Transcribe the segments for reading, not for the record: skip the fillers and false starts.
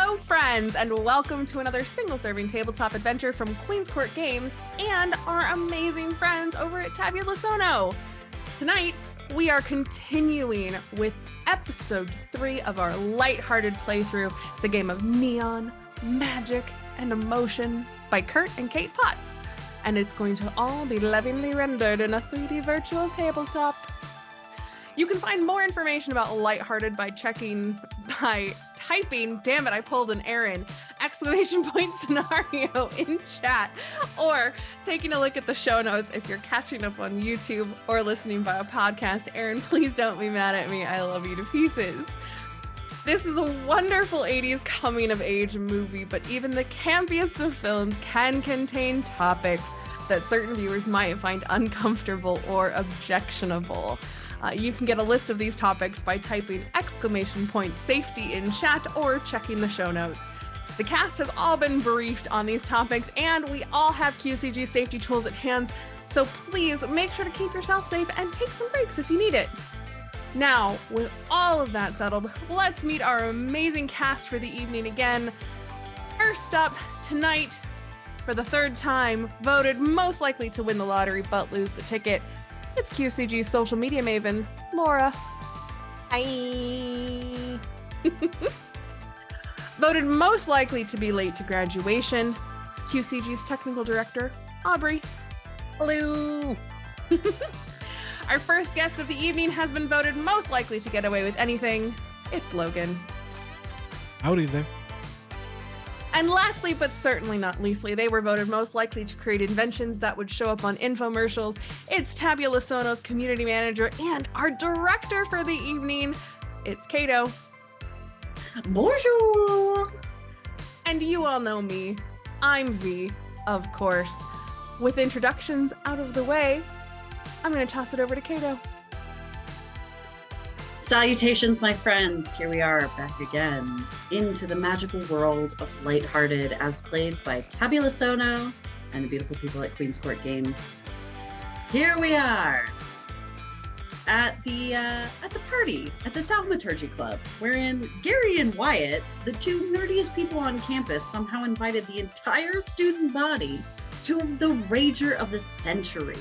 Hello, friends, and welcome to another single-serving tabletop adventure from Queen's Court Games and our amazing friends over at Tabula Sono. Tonight, we are continuing with episode 3 of our Lighthearted playthrough. It's a game of neon, magic, and emotion by Kurt and Kate Potts, and it's going to all be lovingly rendered in a 3D virtual tabletop. You can find more information about Lighthearted by typing, damn it, I pulled an Aaron, ! Scenario in chat, or taking a look at the show notes if you're catching up on YouTube or listening via podcast. Aaron, please don't be mad at me. I love you to pieces. This is a wonderful 80s coming-of-age movie, but even the campiest of films can contain topics that certain viewers might find uncomfortable or objectionable. You can get a list of these topics by typing ! Safety in chat or checking the show notes. The cast has all been briefed on these topics, and we all have QCG safety tools at hand, so please make sure to keep yourself safe and take some breaks if you need it. Now, with all of that settled, let's meet our amazing cast for the evening again. First up, tonight, for the third time, voted most likely to win the lottery but lose the ticket, it's QCG's social media maven, Laura. Hi. Voted most likely to be late to graduation, it's QCG's technical director, Aubrey. Hello. Our first guest of the evening has been voted most likely to get away with anything, it's Logan. Howdy there. And lastly, but certainly not leastly, they were voted most likely to create inventions that would show up on infomercials. It's Tabula Sono's community manager and our director for the evening. It's Caito. Bonjour. And you all know me. I'm V, of course. With introductions out of the way, I'm going to toss it over to Caito. Salutations, my friends. Here we are back again into the magical world of Lighthearted as played by Tabula Sono and the beautiful people at Queen's Court Games. Here we are at the party at the Thaumaturgy Club, wherein Gary and Wyatt, the two nerdiest people on campus, somehow invited the entire student body to the Rager of the Century,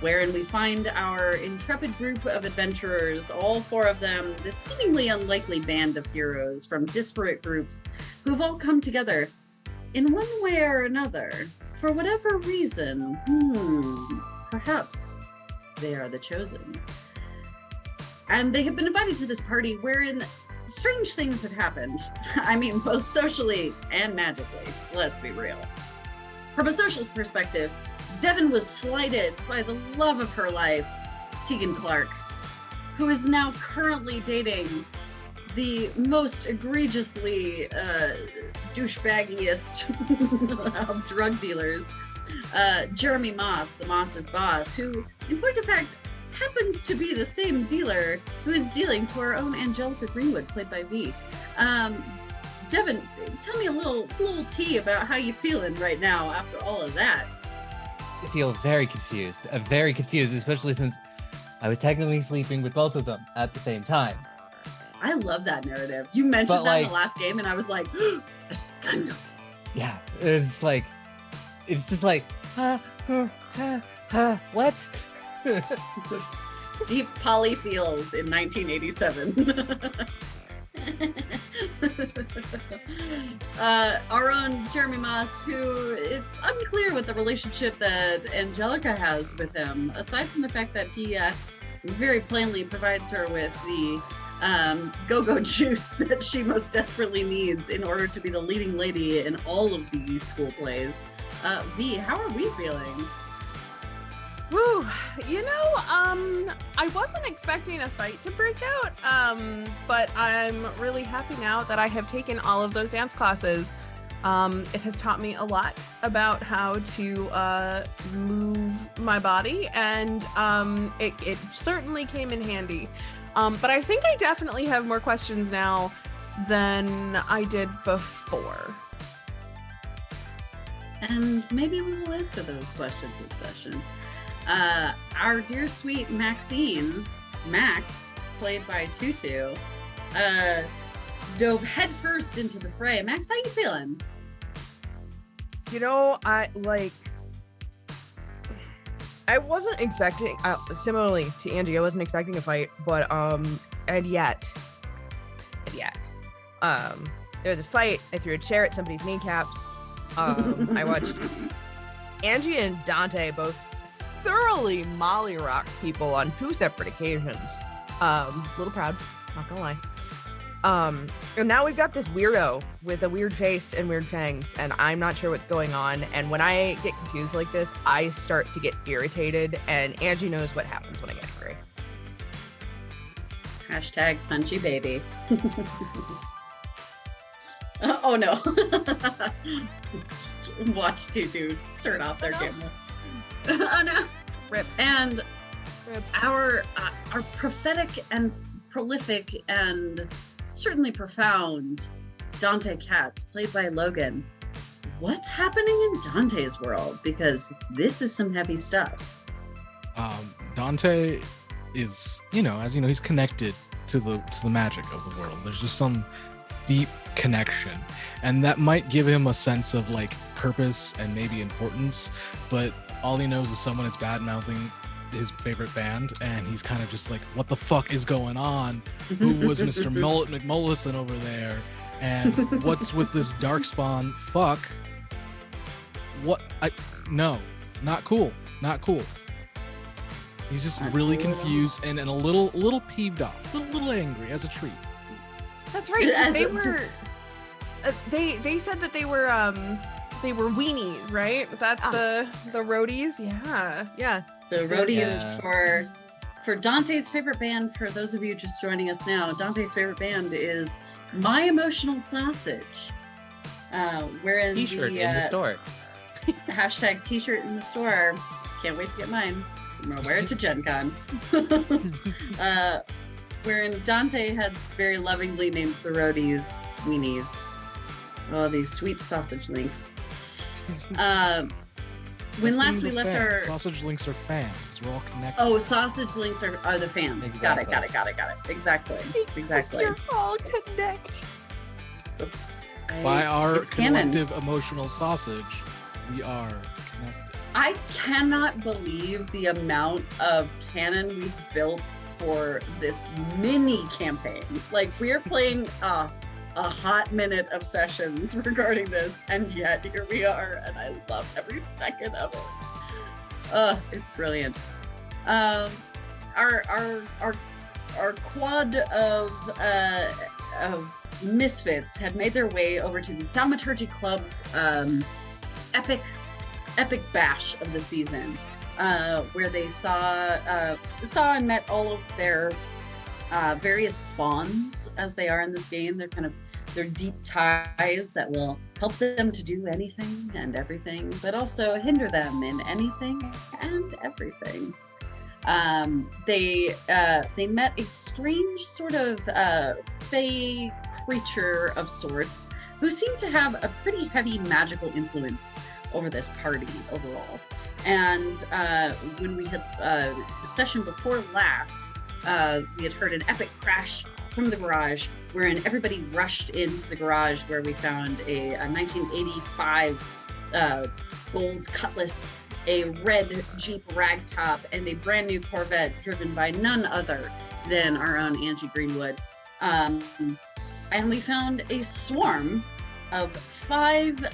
wherein we find our intrepid group of adventurers, all four of them, this seemingly unlikely band of heroes from disparate groups who've all come together in one way or another. For whatever reason, perhaps they are the chosen. And they have been invited to this party wherein strange things have happened. I mean, both socially and magically, let's be real. From a social perspective, Devon was slighted by the love of her life, Tegan Clark, who is now currently dating the most egregiously douchebaggiest of drug dealers, Jeremy Moss, the Moss's boss, who, in point of fact, happens to be the same dealer who is dealing to our own Angelica Greenwood, played by V. Devon, tell me a little tea about how you feeling right now after all of that. I feel very confused, especially since I was technically sleeping with both of them at the same time. I love that narrative. You mentioned that in the last game, and I was like, a scandal. Yeah, it's just like, what? Deep poly feels in 1987. Our own Jeremy Moss, who it's unclear what the relationship that Angelica has with him, aside from the fact that he very plainly provides her with the go-go juice that she most desperately needs in order to be the leading lady in all of the youth school plays. V, how are we feeling? Woo, I wasn't expecting a fight to break out, but I'm really happy now that I have taken all of those dance classes. It has taught me a lot about how to move my body, and it certainly came in handy. But I think I definitely have more questions now than I did before. And maybe we will answer those questions this session. Our dear sweet Maxine, Max, played by Tutu, dove headfirst into the fray. Max, how you feeling? You know, I wasn't expecting, similarly to Angie, I wasn't expecting a fight, but and yet, there was a fight. I threw a chair at somebody's kneecaps. I watched Angie and Dante both thoroughly molly-rock people on 2 separate occasions. A little proud, not gonna lie. And now we've got this weirdo with a weird face and weird fangs, and I'm not sure what's going on. And when I get confused like this, I start to get irritated, and Angie knows what happens when I get angry. Hashtag punchy baby. Oh no. Just watch Tutu turn off their camera. Oh no. Rip. And Rip. our prophetic and prolific and certainly profound Dante Katz, played by Logan. What's happening in Dante's world? Because this is some heavy stuff. Dante is, as you know, he's connected to the magic of the world. There's just some deep connection, and that might give him a sense of like purpose and maybe importance, but all he knows is someone is bad mouthing his favorite band, and he's kind of just like, what the fuck is going on? Who was Mr. McMullison over there? And what's with this darkspawn? Fuck. What? No, not cool. He's just really confused and a little peeved off, a little angry as a treat. That's right. 'Cause they were. They said that they were weenies, right? That's the roadies. Yeah. The roadies for Dante's favorite band. For those of you just joining us now, Dante's favorite band is My Emotional Sausage. Wherein T-shirt in the store. Hashtag T-shirt in the store. Can't wait to get mine. I'm gonna wear it to Gen Con. Wherein Dante had very lovingly named the roadies weenies. Oh, these sweet sausage links. When last we left our sausage links are fans because we're all connected. Oh, sausage links are the fans. Exactly. Got it. Exactly. You're all connected. By our it's canon. collective emotional sausage, we are connected. I cannot believe the amount of canon we've built for this mini campaign. Like, we're playing a hot minute of sessions regarding this, and yet here we are, and I love every second of it. It's brilliant. Our quad of misfits had made their way over to the Thaumaturgy Club's epic bash of the season, where they saw and met all of their various bonds as they are in this game. They're kind of their deep ties that will help them to do anything and everything, but also hinder them in anything and everything. They met a strange sort of fey creature of sorts who seemed to have a pretty heavy magical influence over this party overall. And when we had session before last, we had heard an epic crash from the garage, wherein everybody rushed into the garage, where we found a 1985 gold Cutlass, a red Jeep ragtop, and a brand new Corvette driven by none other than our own Angie Greenwood. And we found a swarm of 5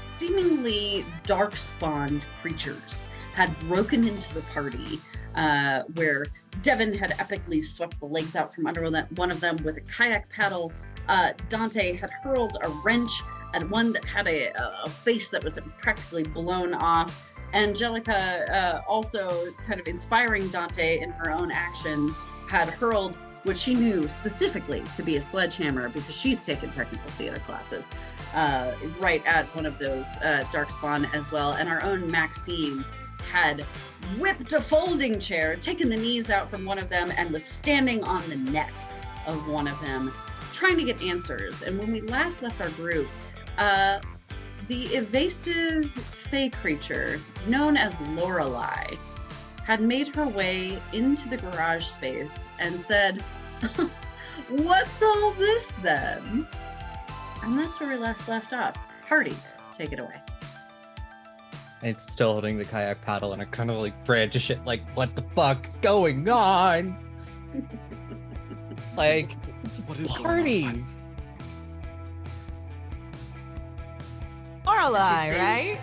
seemingly dark-spawned creatures had broken into the party, where Devon had epically swept the legs out from under one of them with a kayak paddle. Dante had hurled a wrench at one that had a face that was practically blown off. Angelica, also kind of inspiring Dante in her own action, had hurled what she knew specifically to be a sledgehammer, because she's taken technical theater classes, right at one of those darkspawn as well. And our own Maxine had whipped a folding chair, taken the knees out from one of them, and was standing on the neck of one of them, trying to get answers. And when we last left our group, the evasive fey creature known as Lorelei had made her way into the garage space and said, What's all this then? And that's where we last left off. Hardy, take it away. I'm still holding the kayak paddle and I kind of like branch shit like, what the fuck's going on? Like, What is going party. on? Lorelai, She's right?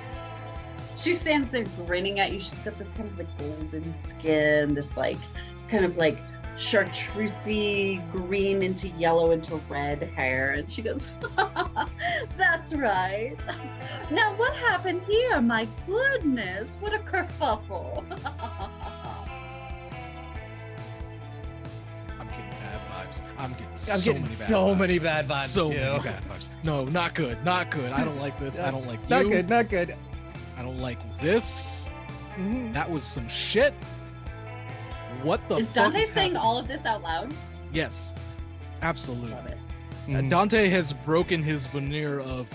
She stands there grinning at you. She's got this kind of like golden skin, this like kind of like chartreusey green into yellow into red hair. And she goes, that's right. Now what happened here? My goodness, what a kerfuffle. I'm getting bad vibes. I'm getting I'm getting so many bad vibes So too. many bad vibes. No, not good. Not good. I don't like this. I don't like you. Not good, not good. I don't like this. Mhm. That was some shit. What the Is fuck Dante is saying happening? all of this out loud? Yes. Absolutely. Love it. Mhm. Dante has broken his veneer of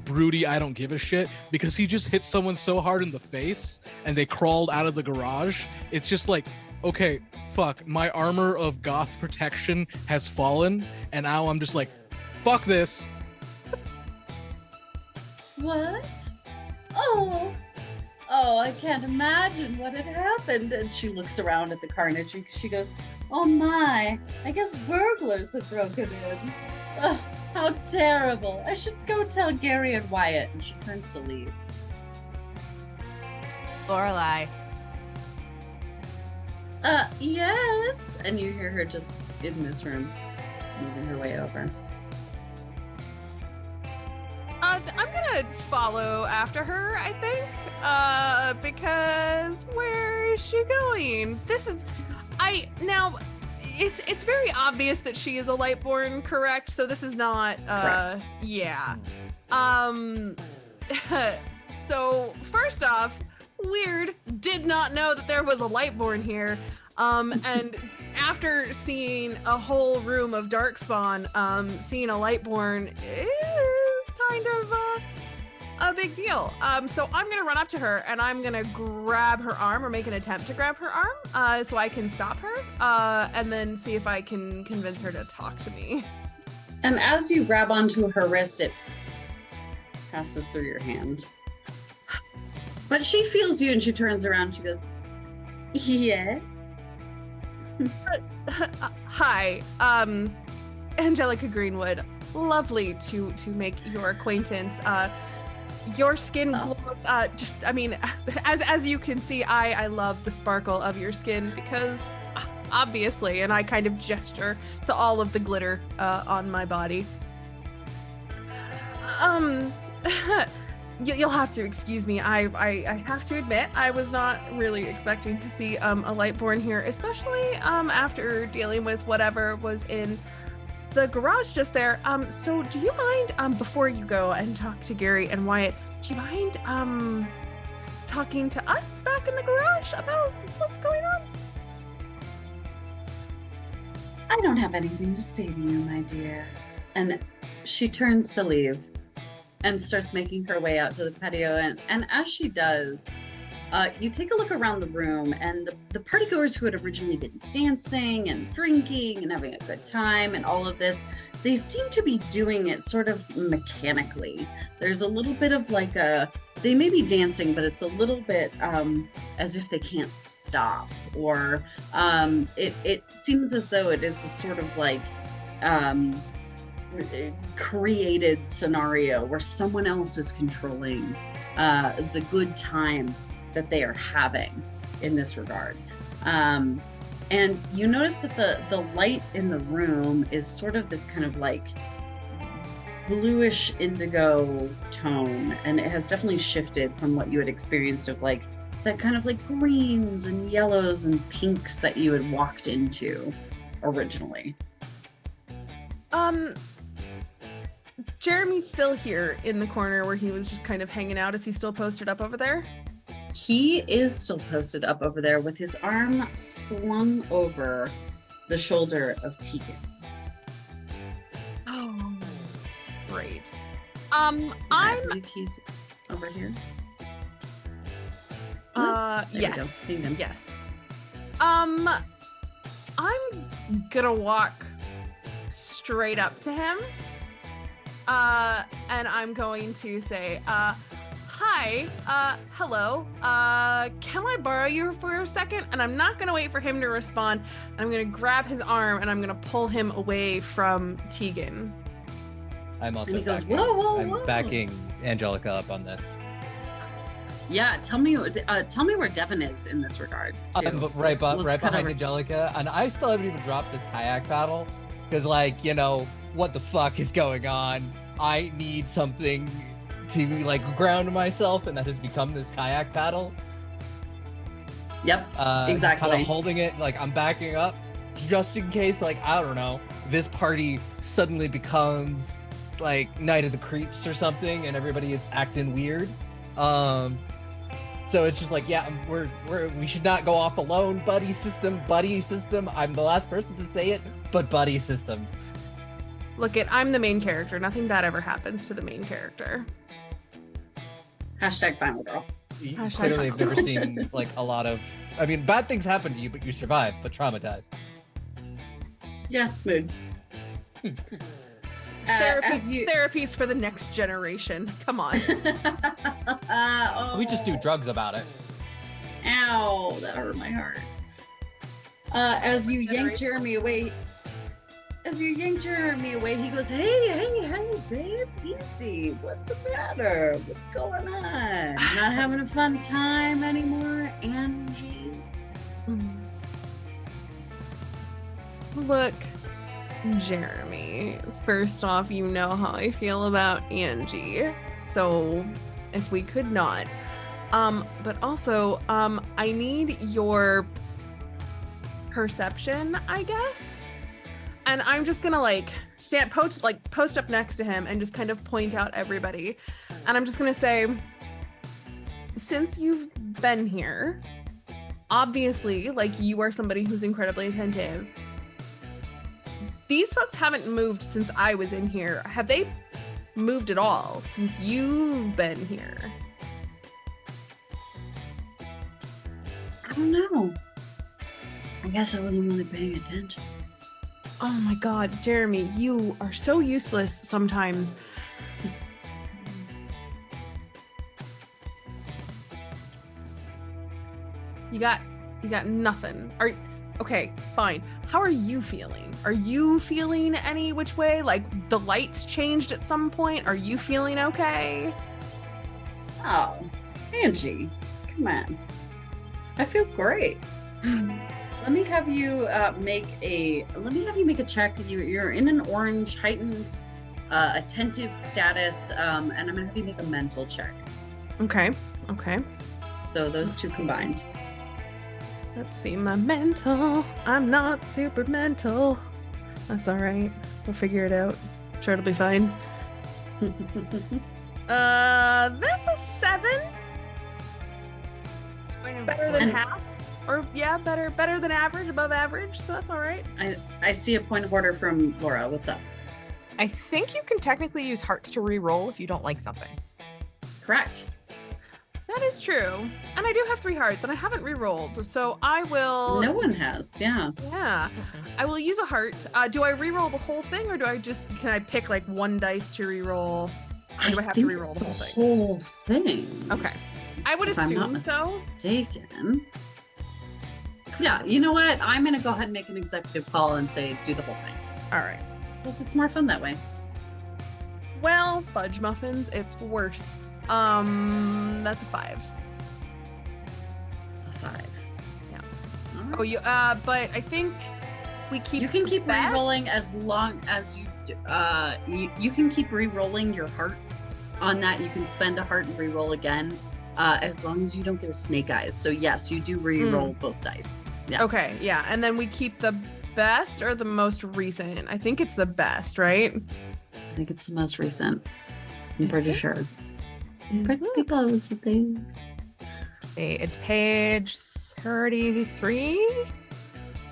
broody I don't give a shit because he just hit someone so hard in the face and they crawled out of the garage. It's just like, okay, fuck, my armor of goth protection has fallen and now I'm just like, fuck this. What? Oh, I can't imagine what had happened. And she looks around at the carnage and she goes, oh my, I guess burglars have broken in. Oh, how terrible. I should go tell Gary and Wyatt. And she turns to leave. Lorelai. Yes. And you hear her just in this room, moving her way over. I'm gonna follow after her, I think, because where is she going? It's very obvious that she is a Lightborn, correct? So this is not, Correct. yeah. So first off, weird, did not know that there was a Lightborn here. And after seeing a whole room of Darkspawn, seeing a Lightborn is kind of a big deal. So I'm gonna run up to her and I'm gonna grab her arm or make an attempt to grab her arm so I can stop her and then see if I can convince her to talk to me. And as you grab onto her wrist, it passes through your hand. But she feels you and she turns around and she goes, yeah. Hi, Angelica Greenwood. Lovely to make your acquaintance. Your skin glows. As you can see, I love the sparkle of your skin because obviously, and I kind of gesture to all of the glitter on my body. You'll have to excuse me. I have to admit, I was not really expecting to see a Lightborn here, especially after dealing with whatever was in the garage just there. So do you mind, before you go and talk to Gary and Wyatt, do you mind talking to us back in the garage about what's going on? I don't have anything to say to you, my dear. And she turns to leave and starts making her way out to the patio. And as she does, you take a look around the room, and the partygoers who had originally been dancing and drinking and having a good time and all of this, they seem to be doing it sort of mechanically. There's a little bit of like they may be dancing, but it's a little bit as if they can't stop, or it seems as though it is the sort of like created scenario where someone else is controlling the good time that they are having in this regard. And you notice that the light in the room is sort of this kind of like bluish indigo tone, and it has definitely shifted from what you had experienced of like that kind of like greens and yellows and pinks that you had walked into originally. Jeremy's still here in the corner where he was just kind of hanging out. Is he still posted up over there? He is still posted up over there with his arm slung over the shoulder of Tegan. Oh, great. And I believe he's over here. There we go. Yes. See him. Yes. I'm gonna walk straight up to him. And I'm going to say, hi, hello, can I borrow you for a second? And I'm not gonna wait for him to respond. I'm gonna grab his arm and I'm gonna pull him away from Tegan. I'm also And he goes, backing, whoa. I'm backing Angelica up on this. Yeah, tell me where Devon is in this regard. Too. Right Let's cut behind over- Angelica, and I still haven't even dropped this kayak paddle because, like, you know, what the fuck is going on? I need something to like ground myself, and that has become this kayak paddle. Yep, Kind exactly. of holding it, like I'm backing up, just in case, like I don't know, this party suddenly becomes like Night of the Creeps or something, and everybody is acting weird. So it's just like, yeah, we should not go off alone. Buddy system. I'm the last person to say it, but buddy system. Look I'm the main character. Nothing bad ever happens to the main character. Hashtag final girl. You Hashtag clearly have never fuck. seen like a lot of. I mean, bad things happen to you, but you survive. But traumatized. Yeah, mood. Therapies for the next generation. Come on. Oh. We just do drugs about it. Ow, that hurt my heart. As you yank Jeremy away, he goes, hey, babe, easy. What's the matter? What's going on? Not having a fun time anymore, Angie? Look, Jeremy, first off, you know how I feel about Angie, so if we could not. But also, I need your perception, I guess. And I'm just gonna post up next to him and just kind of point out everybody. And I'm just gonna say, since you've been here, obviously, like, you are somebody who's incredibly attentive. These folks haven't moved since I was in here. Have they moved at all since you've been here? I don't know. I guess I wasn't really paying attention. Oh my god, Jeremy, you are so useless sometimes. You got nothing. Okay, fine. How are you feeling? Are you feeling any which way? Like, the lights changed at some point? Are you feeling okay? Oh, Angie, come on. I feel great. Let me have you make a check. You're in an orange heightened attentive status, and I'm gonna have you make a mental check. Okay. So those two combined. Let's see, my mental. I'm not super mental. That's all right. We'll figure it out. I'm sure it'll be fine. That's a 7. Better than half. Or yeah, better than average, above average, so that's all right. I see a point of order from Laura. What's up? I think you can technically use hearts to re-roll if you don't like something. Correct. That is true. And I do have 3 hearts, and I haven't re-rolled, so I will... No one has, yeah. Yeah. I will use a heart. Do I re-roll the whole thing, or can I pick like 1 dice to re-roll? Or do I have to think re-roll it's the whole thing? thing. Okay. I would If I'm not assume so. mistaken. Yeah, you know what? I'm going to go ahead and make an executive call and say do the whole thing. All right. Because it's more fun that way. Well, fudge muffins, it's worse. That's a 5. A 5. Yeah. All right. Oh, you. But I think we keep. You can the keep best. re-rolling as long as you can keep re-rolling your heart on that. You can spend a heart and re-roll again, as long as you don't get a snake eyes. So yes, you do re-roll both dice. Yeah. Okay, yeah, and then we keep the best or the most recent. I think it's the best, right? I think it's the most recent. I'm Is pretty it? sure. Pretty positive. It's page 33.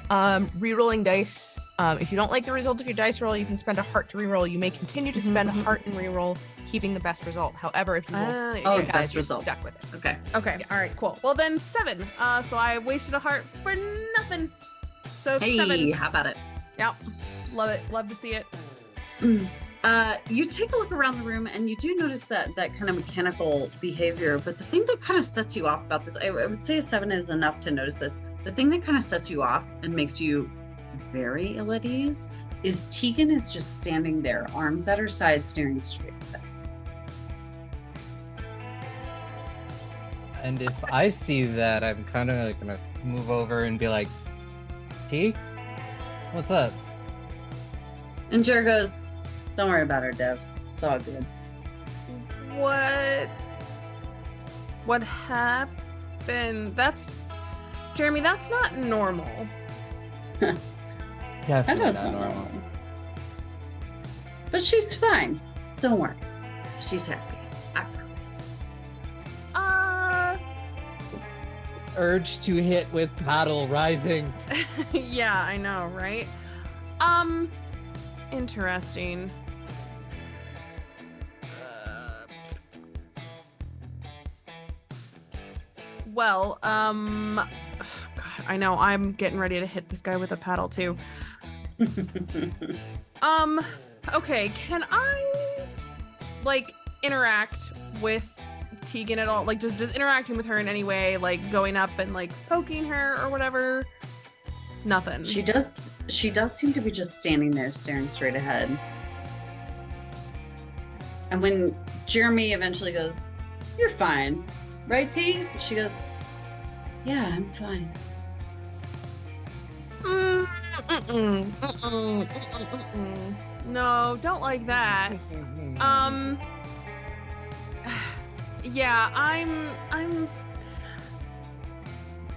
Rerolling dice. If you don't like the result of your dice roll, you can spend a heart to reroll. You may continue to spend a heart and reroll, keeping the best result. However, if you roll Ah, six yeah. dice, Best you're result. stuck with it. Okay. Okay, all right, cool. Well then 7. So I wasted a heart for nothing. So Hey, 7. how about it? Yep. Love it. Love to see it. You take a look around the room and you do notice that kind of mechanical behavior, but the thing that kind of sets you off about this, I would say a 7 is enough to notice this. The thing that kind of sets you off and makes you very ill at ease is Tegan is just standing there, arms at her side, staring straight at them. And if I see that, I'm kind of like gonna move over and be like, T, what's up? And Jer goes, don't worry about her, Dev. It's all good. What happened? Jeremy, that's not normal. Yeah, I know it's not normal. But she's fine. Don't worry. She's happy. I promise. Urge to hit with paddle rising. Yeah, I know, right? Interesting. Well, God, I know I'm getting ready to hit this guy with a paddle too. Okay, can I like interact with Tegan at all? Like just interacting with her in any way, like going up and like poking her or whatever? Nothing. She does seem to be just standing there staring straight ahead. And when Jeremy eventually goes, "You're fine, right, Tease?" She goes, "Yeah, I'm fine." No, don't like that. Yeah, I'm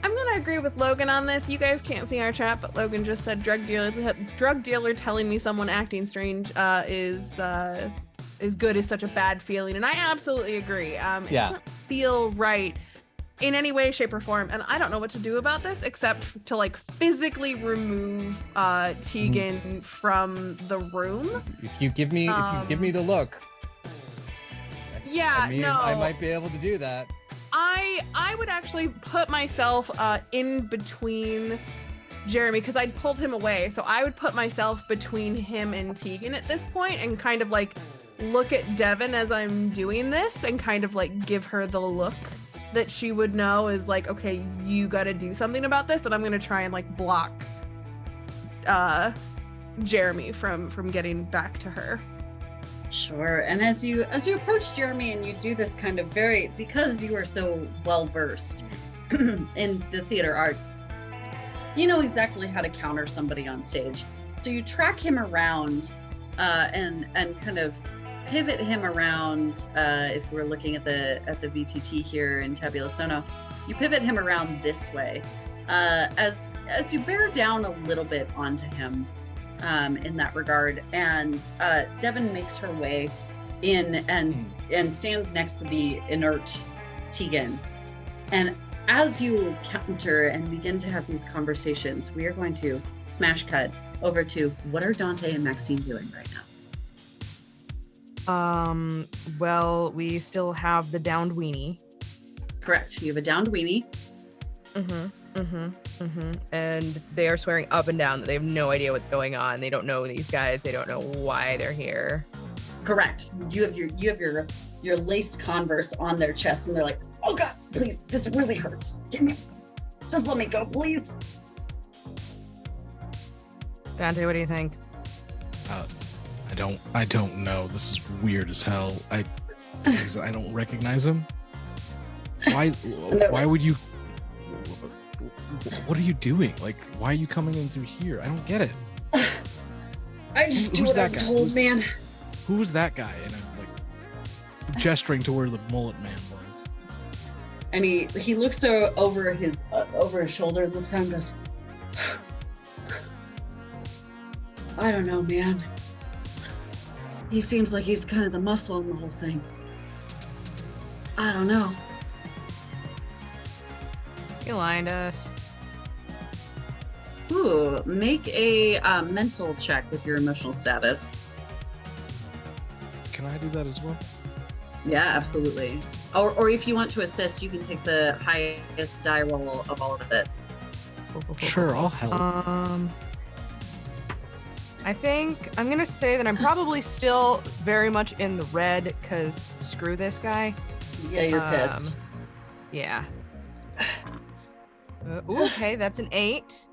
gonna agree with Logan on this. You guys can't see our chat, but Logan just said drug dealer telling me someone acting strange is good is such a bad feeling, and I absolutely agree. It doesn't feel right in any way, shape, or form, and I don't know what to do about this except to like physically remove Tegan from the room. If you give me the look, yeah, I mean, no, I might be able to do that. I would actually put myself in between Jeremy because I'd pulled him away, so I would put myself between him and Tegan at this point and kind of like look at Devon as I'm doing this and kind of like give her the look that she would know is like, okay, you got to do something about this, and I'm gonna try and like block Jeremy from getting back to her. Sure. And as you approach Jeremy and you do this kind of because you are so well versed in the theater arts, you know exactly how to counter somebody on stage. So you track him around and kind of pivot him around. If we're looking at the VTT here in Tabula Sono, you pivot him around this way as you bear down a little bit onto him. In that regard, and Devon makes her way in and stands next to the inert Tegan. And as you counter and begin to have these conversations, we are going to smash cut over to what are Dante and Maxine doing right now? Well, we still have the downed weenie. Correct. You have a downed weenie. And they are swearing up and down that they have no idea what's going on. They don't know these guys. They don't know why they're here. Correct. You have your laced Converse on their chest, and they're like, "Oh God, please, this really hurts. Just let me go, please." Dante, what do you think? I don't know. This is weird as hell. I don't recognize him. Why would you? What are you doing? Like, why are you coming in through here? I don't get it. I just do what I'm told, man. Who was that guy? And I'm like gesturing to where the mullet man was. And he looks over his shoulder, looks out and goes, "I don't know, man. He seems like he's kind of the muscle in the whole thing. I don't know." You lying to us. Ooh, make a mental check with your emotional status. Can I do that as well? Yeah, absolutely. Or if you want to assist, you can take the highest die roll of all of it. Sure, I'll help. I think I'm gonna say that I'm probably still very much in the red because screw this guy. Yeah, you're pissed. Yeah. Ooh, okay, that's an 8.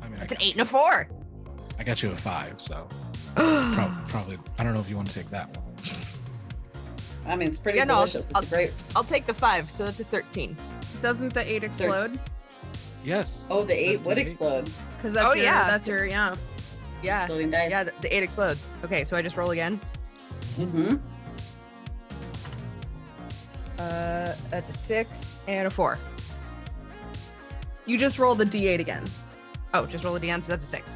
I mean, That's an 8 and a 4. I got you a 5, so probably. I don't know if you want to take that one. I mean, it's pretty Yeah, no, delicious. It's great. I'll take the 5, so that's a 13. Doesn't the 8 explode? Yes. Oh, the 8 would 13. explode. Because that's Oh, your, yeah. that's your, yeah. Yeah. Exploding dice. Yeah, the 8 explodes. Okay, so I just roll again. Mm-hmm. That's a 6 and a 4. You just roll the D8 again. Oh, just roll it again, so that's a 6.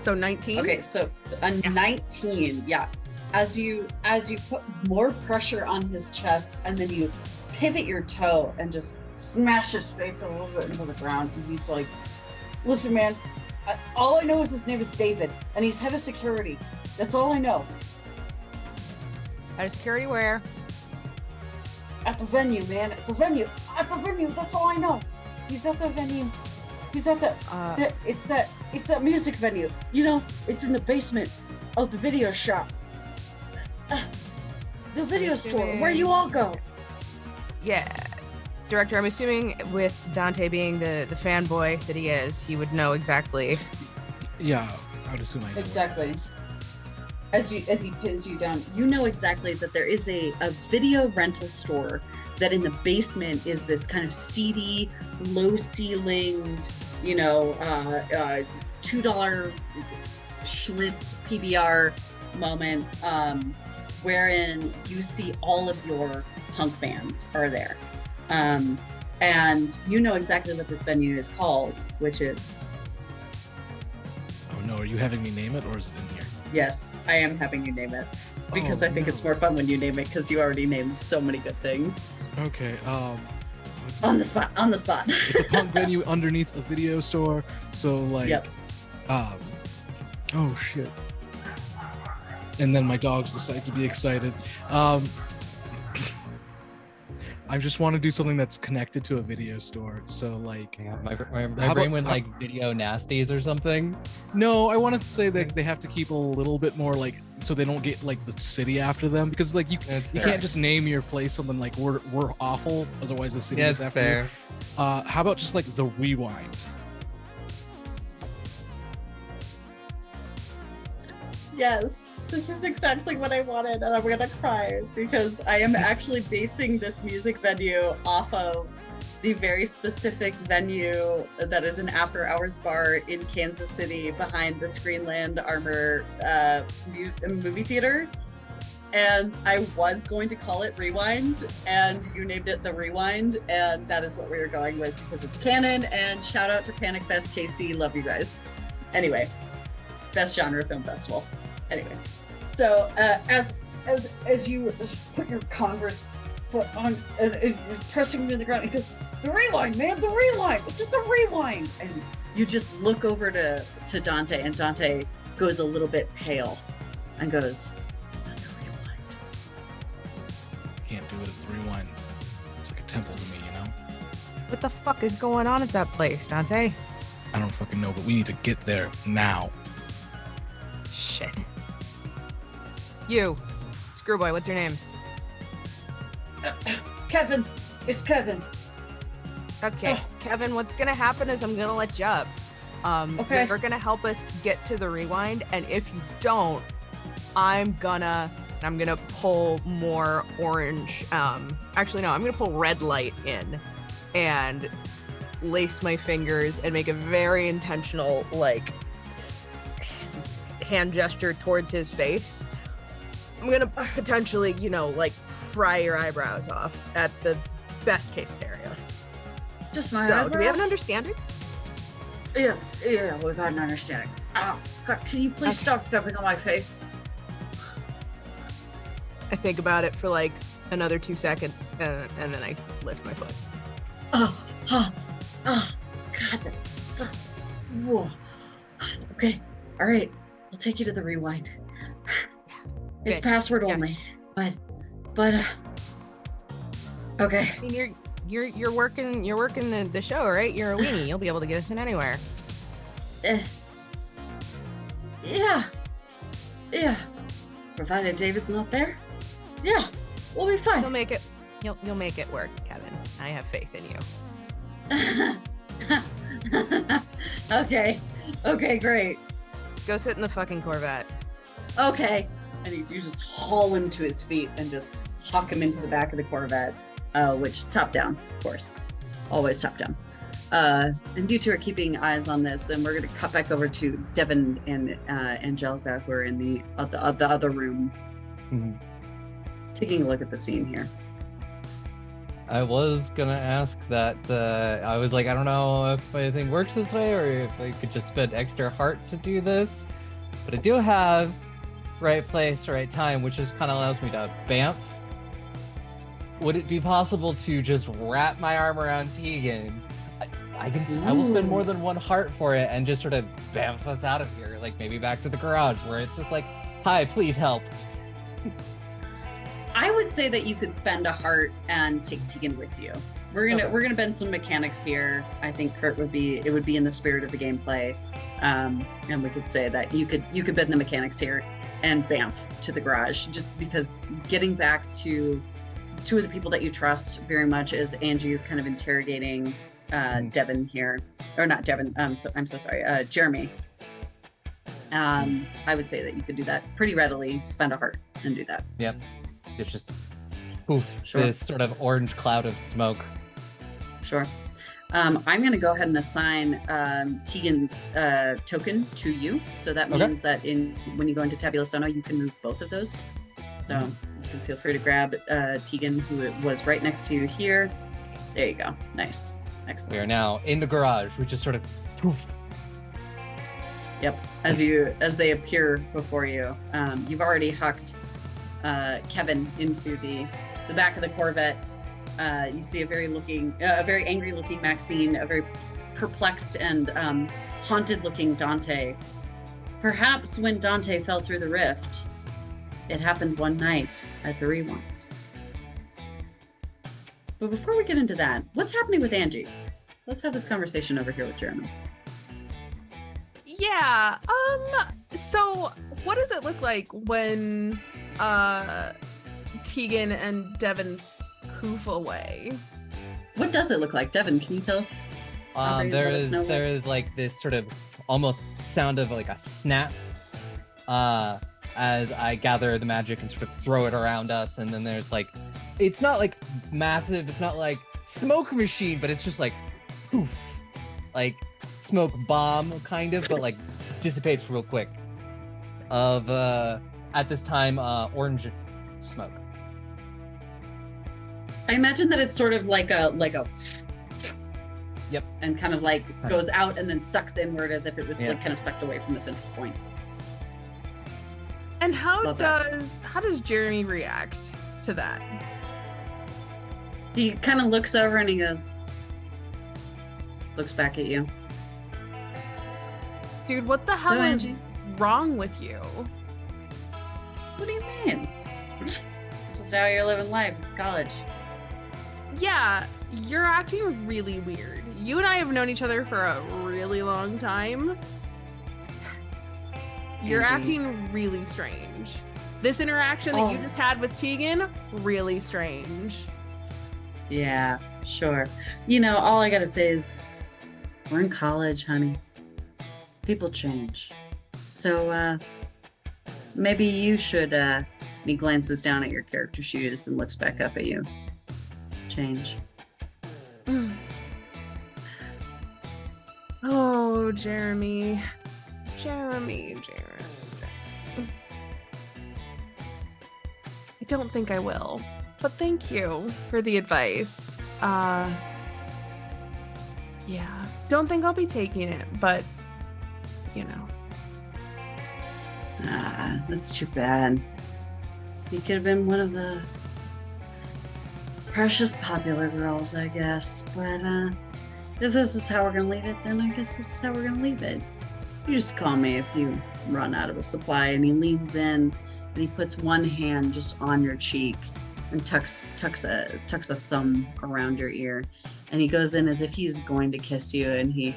So 19? Okay, so a 19, yeah. As you put more pressure on his chest, and then you pivot your toe and just smash his face a little bit into the ground, and he's like, "Listen, man, all I know is his name is David, and he's head of security. That's all I know. Out of security where? At the venue, man. At the venue. That's all I know. He's at the venue. He's at it's that music venue. You know, it's in the basement of the video shop. The video store where you all go." Yeah. Director, I'm assuming with Dante being the fanboy that he is, he would know exactly. Yeah, I would assume I know. Exactly. As he pins you down, you know exactly that there is a video rental store that in the basement is this kind of seedy, low-ceilinged, you know, $2 Schlitz PBR moment, wherein you see all of your punk bands are there. And you know exactly what this venue is called, which is... Oh no, are you having me name it or is it in here? Yes, I am having you name it. Because I think it's more fun when you name it, because you already named so many good things. Okay, On the spot. It's a punk venue underneath a video store, so like, Yep. Oh shit. And then my dogs decide to be excited. I just want to do something that's connected to a video store. So like, Yeah, my How brain about- went like video nasties or something. no, I want to say that they have to keep a little bit more like, so they don't get like the city after them, because like you That's you fair. can't just name your place something like we're awful, otherwise the city Yeah, gets it's after you. fair. How about just like the rewind? Yes, this is exactly what I wanted, and I'm gonna cry because I am actually basing this music venue off of the very specific venue that is an after-hours bar in Kansas City behind the Screenland Armor movie theater. And I was going to call it Rewind, and you named it The Rewind, and that is what we are going with because it's canon. And shout out to Panic Fest KC, love you guys. Anyway, best genre film festival. Anyway, so as you put your Converse foot on and you're pressing to the ground, he goes, "The rewind, man, the rewind! It's just the rewind!" And you just look over to Dante, and Dante goes a little bit pale and goes, "The rewind." Can't do it at the rewind. It's like a temple to me, you know? What the fuck is going on at that place, Dante? I don't fucking know, but we need to get there now. Shit. You, Screwboy, what's your name? Kevin, it's Kevin. Okay, Kevin, what's gonna happen is I'm gonna let you up. Okay. You're gonna help us get to the rewind, and if you don't, I'm gonna pull more orange. Actually, no, I'm gonna pull red light in, and lace my fingers and make a very intentional like hand gesture towards his face. I'm gonna potentially, you know, like fry your eyebrows off at the best case scenario. Just my So, do we have an eyebrows? understanding? Yeah, we've got an understanding. Oh, God, can you please stop stepping on my face? I think about it for like another 2 seconds, and then I lift my foot. Oh, God, that's so... Whoa. Okay, all right, I'll take you to the rewind. It's Good. password Yeah. only, but okay. I mean, you're working the show, right? You're a weenie. You'll be able to get us in anywhere. Yeah. Provided David's not there. Yeah, we'll be fine. You'll make it. You'll make it work, Kevin. I have faith in you. Okay, great. Go sit in the fucking Corvette. Okay. And you just haul him to his feet and just huck him into the back of the Corvette, which top down, of course. Always top down. And you two are keeping eyes on this, and we're going to cut back over to Devon and Angelica, who are in the other room, taking a look at the scene here. I was gonna ask that. I was like, I don't know if anything works this way, or if I could just spend extra heart to do this. But I do have right place, right time, which just kind of allows me to bamf. Would it be possible to just wrap my arm around Tegan? I will spend more than one heart for it and just sort of bamf us out of here, like maybe back to the garage where it's just like, hi, please help. I would say that you could spend a heart and take Tegan with you. We're gonna bend some mechanics here. I think it would be in the spirit of the gameplay, and we could say that you could bend the mechanics here and bamf to the garage, just because getting back to two of the people that you trust very much, as Angie is kind of interrogating Devon here, or not Devon. I'm so sorry, Jeremy. I would say that you could do that pretty readily. Spend a heart and do that. Yep. It's just poof, this sort of orange cloud of smoke. Sure. I'm going to go ahead and assign Tegan's token to you. So that means that when you go into Tabula Sono, you can move both of those. So you can feel free to grab Tegan, who was right next to you here. There you go. Nice. Excellent. We are now in the garage. We just sort of poof. Yep. As they appear before you, you've already hucked Kevin into the back of the Corvette. You see a very angry looking Maxine, a very perplexed and haunted looking Dante. Perhaps when Dante fell through the rift, it happened one night at the Rewind. But before we get into that, what's happening with Angie? Let's have this conversation over here with Jeremy. Yeah. So what does it look like when Tegan and Devon poof away? What does it look like? Devon, can you tell us? There is like this sort of almost sound of like a snap as I gather the magic and sort of throw it around us, and then there's like, it's not like massive, it's not like smoke machine, but it's just like poof, like smoke bomb kind of, but like dissipates real quick of at this time orange smoke. I imagine that it's sort of like a yep, and kind of like goes out and then sucks inward as if it was like kind of sucked away from the central point. And how does Jeremy react to that? He kind of looks over and he looks back at you. Dude, what the hell is wrong with you? What do you mean? This is how you're living life. It's college. Yeah, you're acting really weird. You and I have known each other for a really long time. You're acting really strange. This interaction that you just had with Tegan, really strange. Yeah, sure. All I gotta say is we're in college, honey. People change. So maybe you should, he glances down at your character sheet and looks back up at you. Change. Oh, Jeremy. I don't think I will, but thank you for the advice. Yeah, don't think I'll be taking it, but That's too bad. You could have been one of the precious popular girls, I guess. But if this is how we're gonna leave it, then I guess this is how we're gonna leave it. You just call me if you run out of a supply. And he leans in and he puts one hand just on your cheek and tucks a thumb around your ear. And he goes in as if he's going to kiss you, and he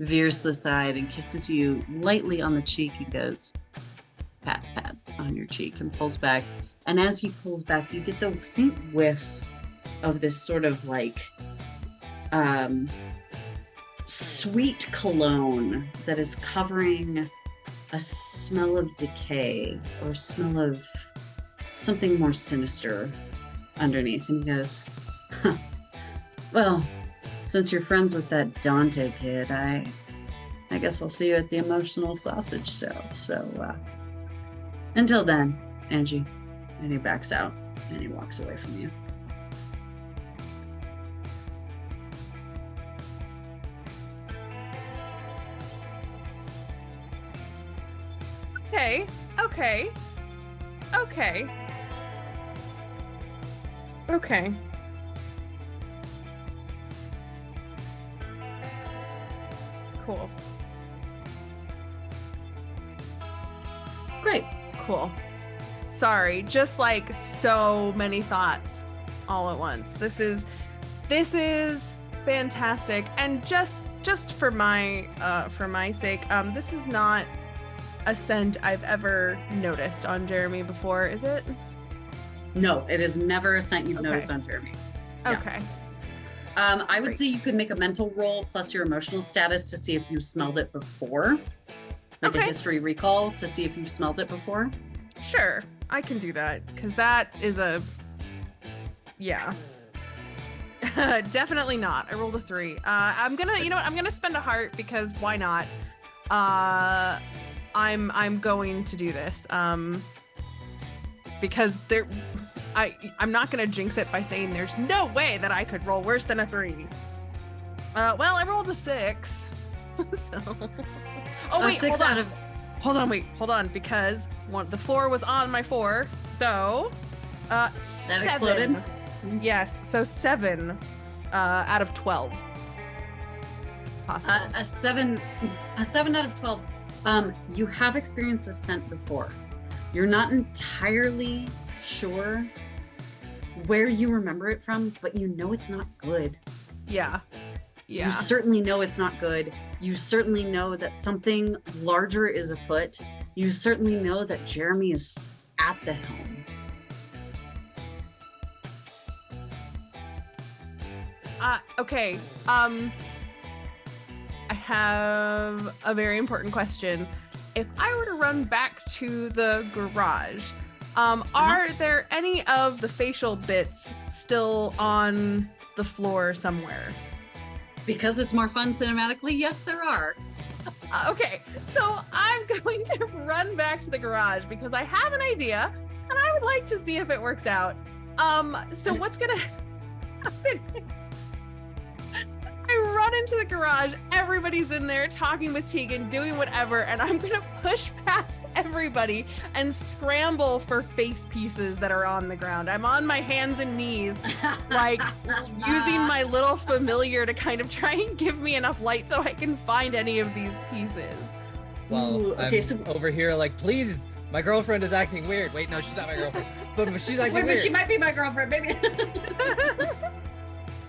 veers to the side and kisses you lightly on the cheek and goes, pat, pat on your cheek, and pulls back. And as he pulls back, you get the faint whiff of this sort of like sweet cologne that is covering a smell of decay or smell of something more sinister underneath. And he goes, huh. Well, since you're friends with that Dante kid, I guess I'll see you at the emotional sausage show. So until then, Angie. And he backs out and he walks away from you. Okay. Cool. Great. Cool. Sorry, just like so many thoughts all at once. This is fantastic. And just for my sake, this is not a scent I've ever noticed on Jeremy before, is it? No, it is never a scent you've noticed on Jeremy. Yeah. Okay. I would say you could make a mental roll plus your emotional status to see if you smelled it before. Like a history recall to see if you've smelled it before. Sure, I can do that because that is definitely not. I rolled a 3. I'm gonna spend a heart because why not? I'm going to do this because I'm not gonna jinx it by saying there's no way that I could roll worse than a 3. Well, I rolled a 6. So oh wait, hold on because the 4 was on my 4, so that 7. exploded. Yes, so 7 out of 12 possible. A 7 out of 12. You have experienced this scent before. You're not entirely sure where you remember it from, but you know it's not good. Yeah. You certainly know it's not good. You certainly know that something larger is afoot. You certainly know that Jeremy is at the helm. Okay. I have a very important question. If I were to run back to the garage, are there any of the facial bits still on the floor somewhere? Because it's more fun cinematically, yes, there are. Okay, so I'm going to run back to the garage because I have an idea and I would like to see if it works out. So what's gonna happen is I run into the garage, everybody's in there talking with Tegan, doing whatever, and I'm gonna push past everybody and scramble for face pieces that are on the ground. I'm on my hands and knees, like using my little familiar to kind of try and give me enough light so I can find any of these pieces. Well, Ooh, okay, I'm over here like, please, my girlfriend is acting weird. Wait, no, she's not my girlfriend. But she's acting weird. But she might be my girlfriend, maybe.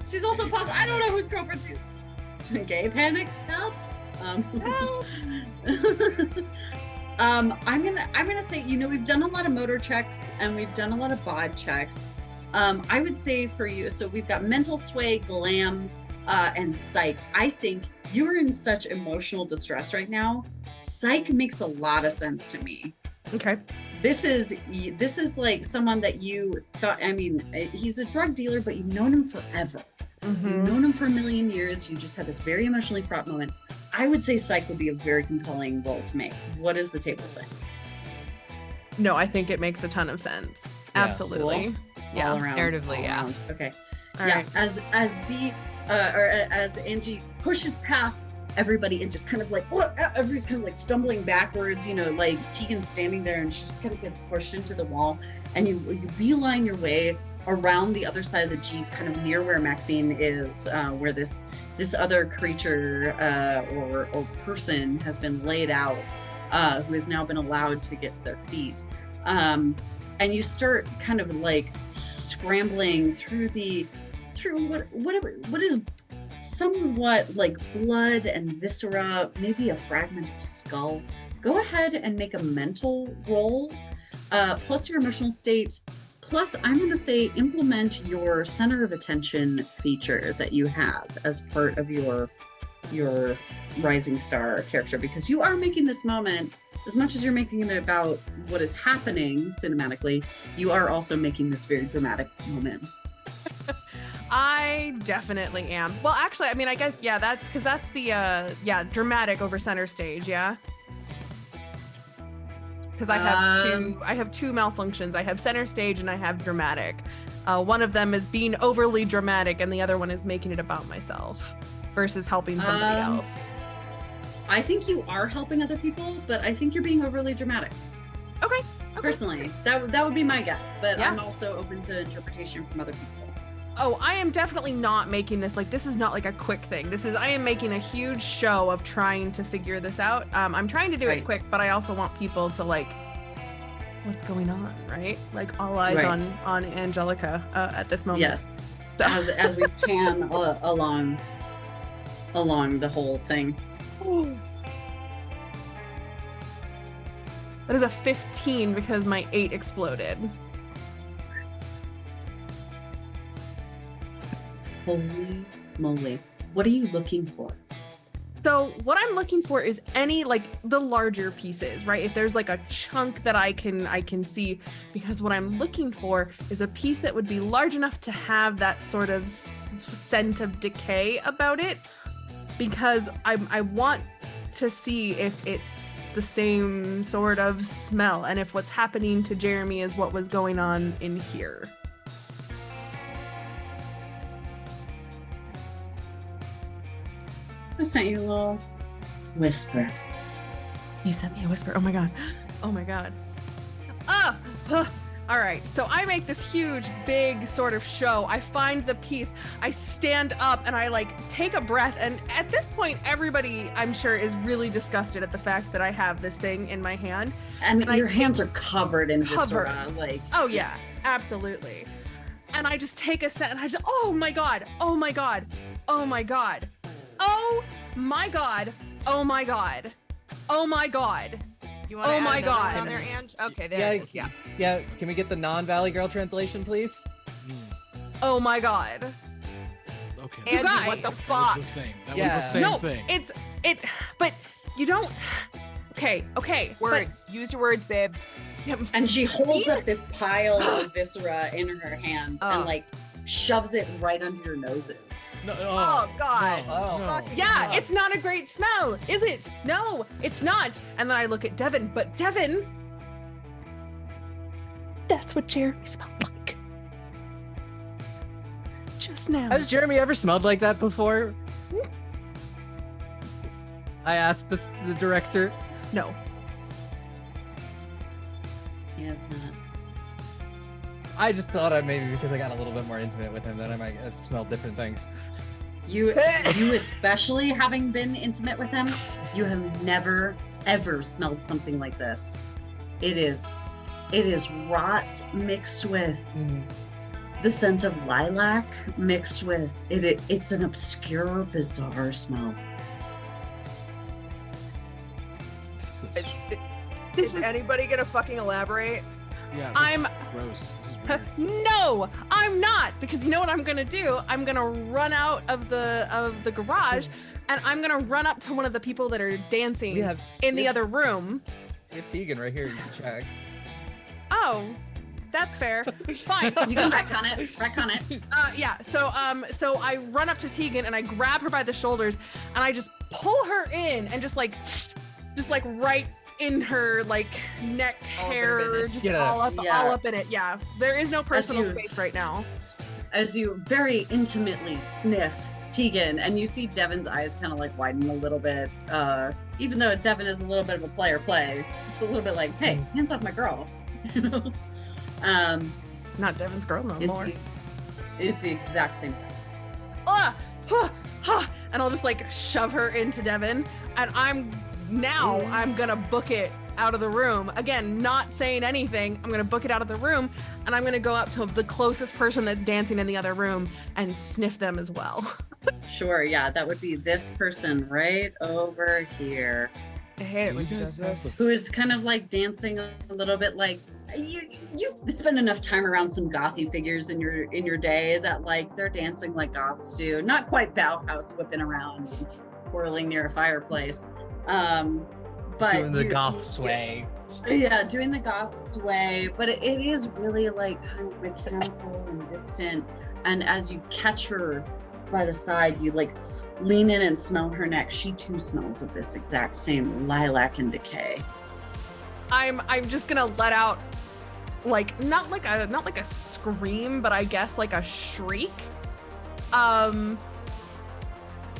She's also positive. I don't know whose girlfriend she is. Gay panic, help. Help. I'm gonna say, we've done a lot of motor checks and we've done a lot of bod checks. I would say for you, so we've got mental sway, glam, and psych. I think you're in such emotional distress right now. Psych makes a lot of sense to me. Okay. This is like someone that you thought, he's a drug dealer, but you've known him forever. Mm-hmm. You've known him for a million years. You just had this very emotionally fraught moment. I would say psych would be a very compelling role to make. What is the table thing? No, I think it makes a ton of sense. Yeah. Absolutely. Cool. Yeah. All around, narratively, all yeah. around. Okay. All yeah. right. As Angie pushes past everybody and just kind of like, everybody's kind of like stumbling backwards, like Tegan's standing there and she just kind of gets pushed into the wall, and you beeline your way around the other side of the Jeep, kind of near where Maxine is, where this other creature or person has been laid out, who has now been allowed to get to their feet. And you start kind of like scrambling through what is somewhat like blood and viscera, maybe a fragment of skull. Go ahead and make a mental roll, plus your emotional state, plus I'm going to say implement your center of attention feature that you have as part of your rising star character, because you are making this moment, as much as you're making it about what is happening cinematically, you are also making this very dramatic moment. I definitely am. Well, actually, I mean, I guess, yeah, that's because that's the, dramatic over center stage, yeah? Because I have two malfunctions. I have center stage and I have dramatic. One of them is being overly dramatic and the other one is making it about myself versus helping somebody else. I think you are helping other people, but I think you're being overly dramatic. Okay. Personally, that would be my guess, but Yeah. I'm also open to interpretation from other people. Oh, I am definitely not making this, like, this is not like a quick thing. I am making a huge show of trying to figure this out. I'm trying to do it quick, but I also want people to, like, what's going on, right? Like, all eyes on Angelica at this moment. Yes. So As we pan along the whole thing. That is a 15 because my 8 exploded. Holy moly. What are you looking for? So what I'm looking for is any, like, the larger pieces, right? If there's like a chunk that I can see, because what I'm looking for is a piece that would be large enough to have that sort of scent of decay about it, because I want to see if it's the same sort of smell and if what's happening to Jeremy is what was going on in here. I sent you a little whisper. You sent me a whisper. Oh my god. Oh my god. Ah! All right. So I make this huge, big sort of show. I find the piece. I stand up and I, like, take a breath. And at this point, everybody, I'm sure, is really disgusted at the fact that I have this thing in my hand. And your hands are covered in viscera. Like, oh yeah, absolutely. And I just take a set and I just, oh my god, oh my god, oh my god. Oh my god. Oh my god. Oh my god. You want to Oh my add another one God. on there, Ange? Okay, there it is. Yeah. Yeah, can we get the non-Valley Girl translation, please? Oh my god. Okay. Angie, guys. what the That fuck? was the same. That Yeah. was the same No, thing. but you don't. Okay. Words. Use your words, babe. But, and she holds up this pile of viscera in her hands and, like, shoves it right under your noses. No, Oh, God. No, Fuck. no. yeah, it's not a great smell, is it? No, it's not. And then I look at Devon, but Devon, that's what Jeremy smelled like. Just now. Has Jeremy ever smelled like that before? I asked the director. No. Yeah, it's not. I just thought maybe because I got a little bit more intimate with him that I might have smelled different things. You especially having been intimate with him, you have never, ever smelled something like this. It is rot mixed with the scent of lilac mixed with it's an obscure, bizarre smell. Is anybody gonna fucking elaborate? Yeah, I'm- this is gross. This is weird. No, I'm not, because you know what I'm gonna do? I'm gonna run out of the garage, and I'm gonna run up to one of the people that are dancing in the other room. We have Tegan right here. You can check. Oh, that's fair. Fine. You can retcon it. Yeah. So I run up to Tegan and I grab her by the shoulders and I just pull her in and just like right in her, like, neck All up in hair, business. just Get all up. up in it. Yeah. There is no personal you- space right now. As you very intimately sniff Tegan, and you see Devon's eyes kind of like widen a little bit. Even though Devon is a little bit of a player play, it's a little bit like, hey, hands off my girl. You know? Not Devon's girl no more. It's the exact same sound. And I'll just like shove her into Devon, and I'm gonna book it out of the room. Again, not saying anything. I'm gonna book it out of the room, and I'm gonna go up to the closest person that's dancing in the other room and sniff them as well. Sure, yeah, that would be this person right over here, I hate it Do when you she does guys have this. the- who is kind of like dancing a little bit like you've spent enough time around some gothy figures in your day that like they're dancing like goths do. Not quite Bauhaus whipping around and whirling near a fireplace. But Doing the goth sway. Yeah, doing the goth sway, but it is really like kind of mechanical and distant. And as you catch her by the side, you like lean in and smell her neck. She too smells of this exact same lilac and decay. I'm just gonna let out like not like a scream, but I guess like a shriek.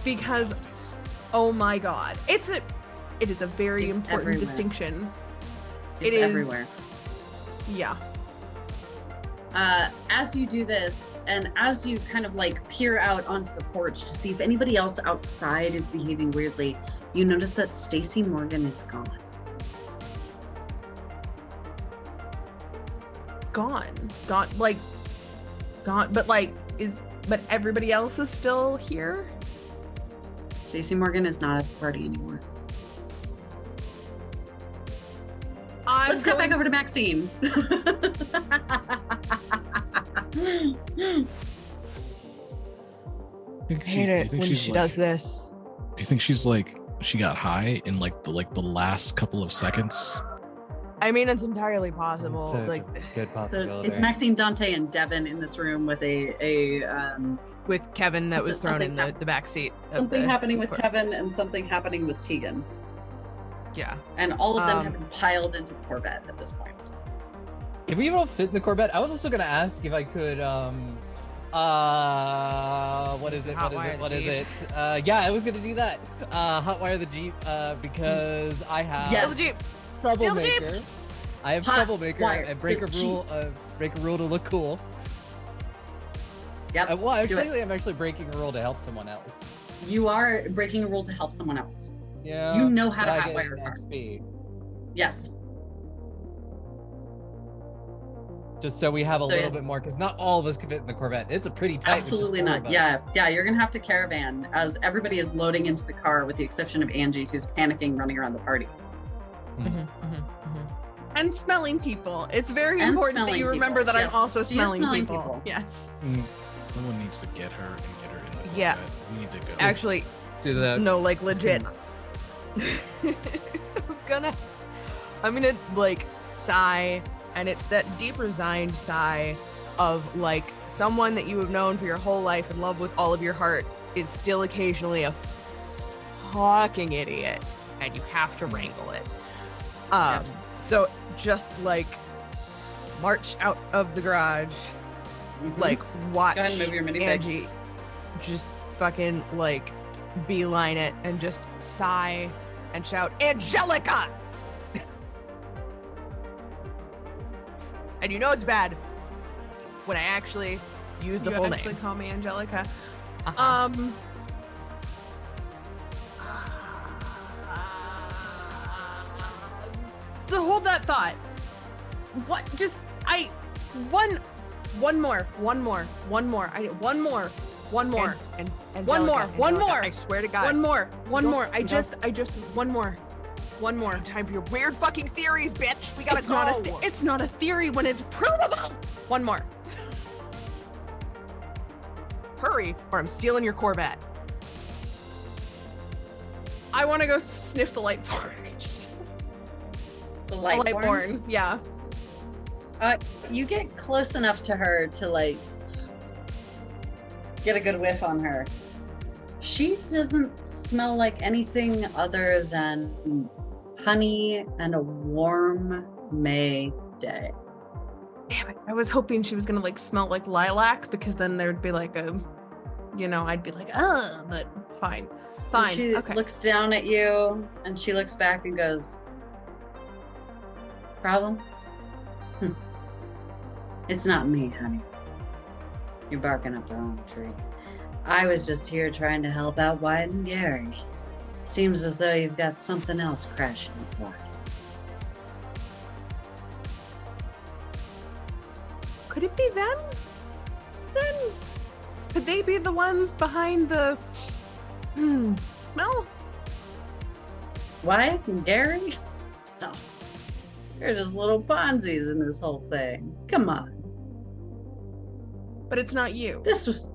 Because oh my god. It is a very It's important everywhere. distinction. It's It is everywhere. Yeah. As you do this, and as you kind of like peer out onto the porch to see if anybody else outside is behaving weirdly, you notice that Stacy Morgan is gone. Gone, but like but everybody else is still here. Stacy Morgan is not at the party anymore. Let's cut back over to Maxine. I I hate it when she does this. Do you think she's like she got high in like the last couple of seconds? I mean, it's entirely possible. It's a Like good So possibility. it's Maxine, Dante, and Devon in this room with with Kevin that was thrown in Something the back seat. of something the happening with Corvette. Kevin and something happening with Tegan. Yeah. And all of them have Um, been piled into the Corvette at this point. If we all fit in the Corvette, I was also gonna ask if I could what is it? Hotwire What the is Jeep. it? Yeah, I was gonna do that. Hotwire the Jeep, because I have Yes. Steal the Jeep. troublemaker. I have Hot troublemaker wire and break the a rule to look cool. Yep. Well, do it. actually, I'm actually breaking a rule to help someone else. You are breaking a rule to help someone else. Yeah. You know how so to I get hotwire an a car. XP. Yes. Just so we have a So, little yeah. bit more, because not all of us can fit in the Corvette. It's a pretty tight. with just Absolutely 4 not. of us. Yeah, you're gonna have to caravan as everybody is loading into the car with the exception of Angie, who's panicking running around the party. And smelling people. It's very And important that smelling you remember people, that yes. I'm also She is smelling, smelling people. people. Yes. Someone needs to get her and get her in the Yeah. Corvette. We need to go. Actually, Do the no, like legit. I'm gonna like sigh, and it's that deep resigned sigh of like someone that you have known for your whole life and love with all of your heart is still occasionally a fucking idiot, and you have to wrangle it. So just like march out of the garage, Mhm. like watch Go ahead and move your minifig. Angie just fucking like beeline it and just sigh and shout, Angelica! And you know it's bad when I actually use the You full actually name. call me Angelica. Uh-huh. To hold that thought. What? Just one more. I one more. One more. And One more. Angelica, One more. I swear to God. One more. One don't- more. I you just one more. One more. Time for your weird fucking theories, bitch. We gotta It's go. not it's not a theory when it's provable. One more. Hurry, or I'm stealing your Corvette. I want to go sniff the light forge. The The light light born. Yeah. You get close enough to her to like get a good whiff on her. She doesn't smell like anything other than honey and a warm May day. Damn it. I was hoping she was gonna like smell like lilac because then there'd be like a, I'd be like, but fine. And Fine. she Okay. looks down at you and she looks back and goes, "Problem? It's not me, honey. You're barking up the wrong tree. I was just here trying to help out Wyatt and Gary. Seems as though you've got something else crashing the party." Could it be them? Then Could they be the ones behind the smell? Wyatt and Gary? No. They're just little Ponzi's in this whole thing. Come on. But it's not you. This was...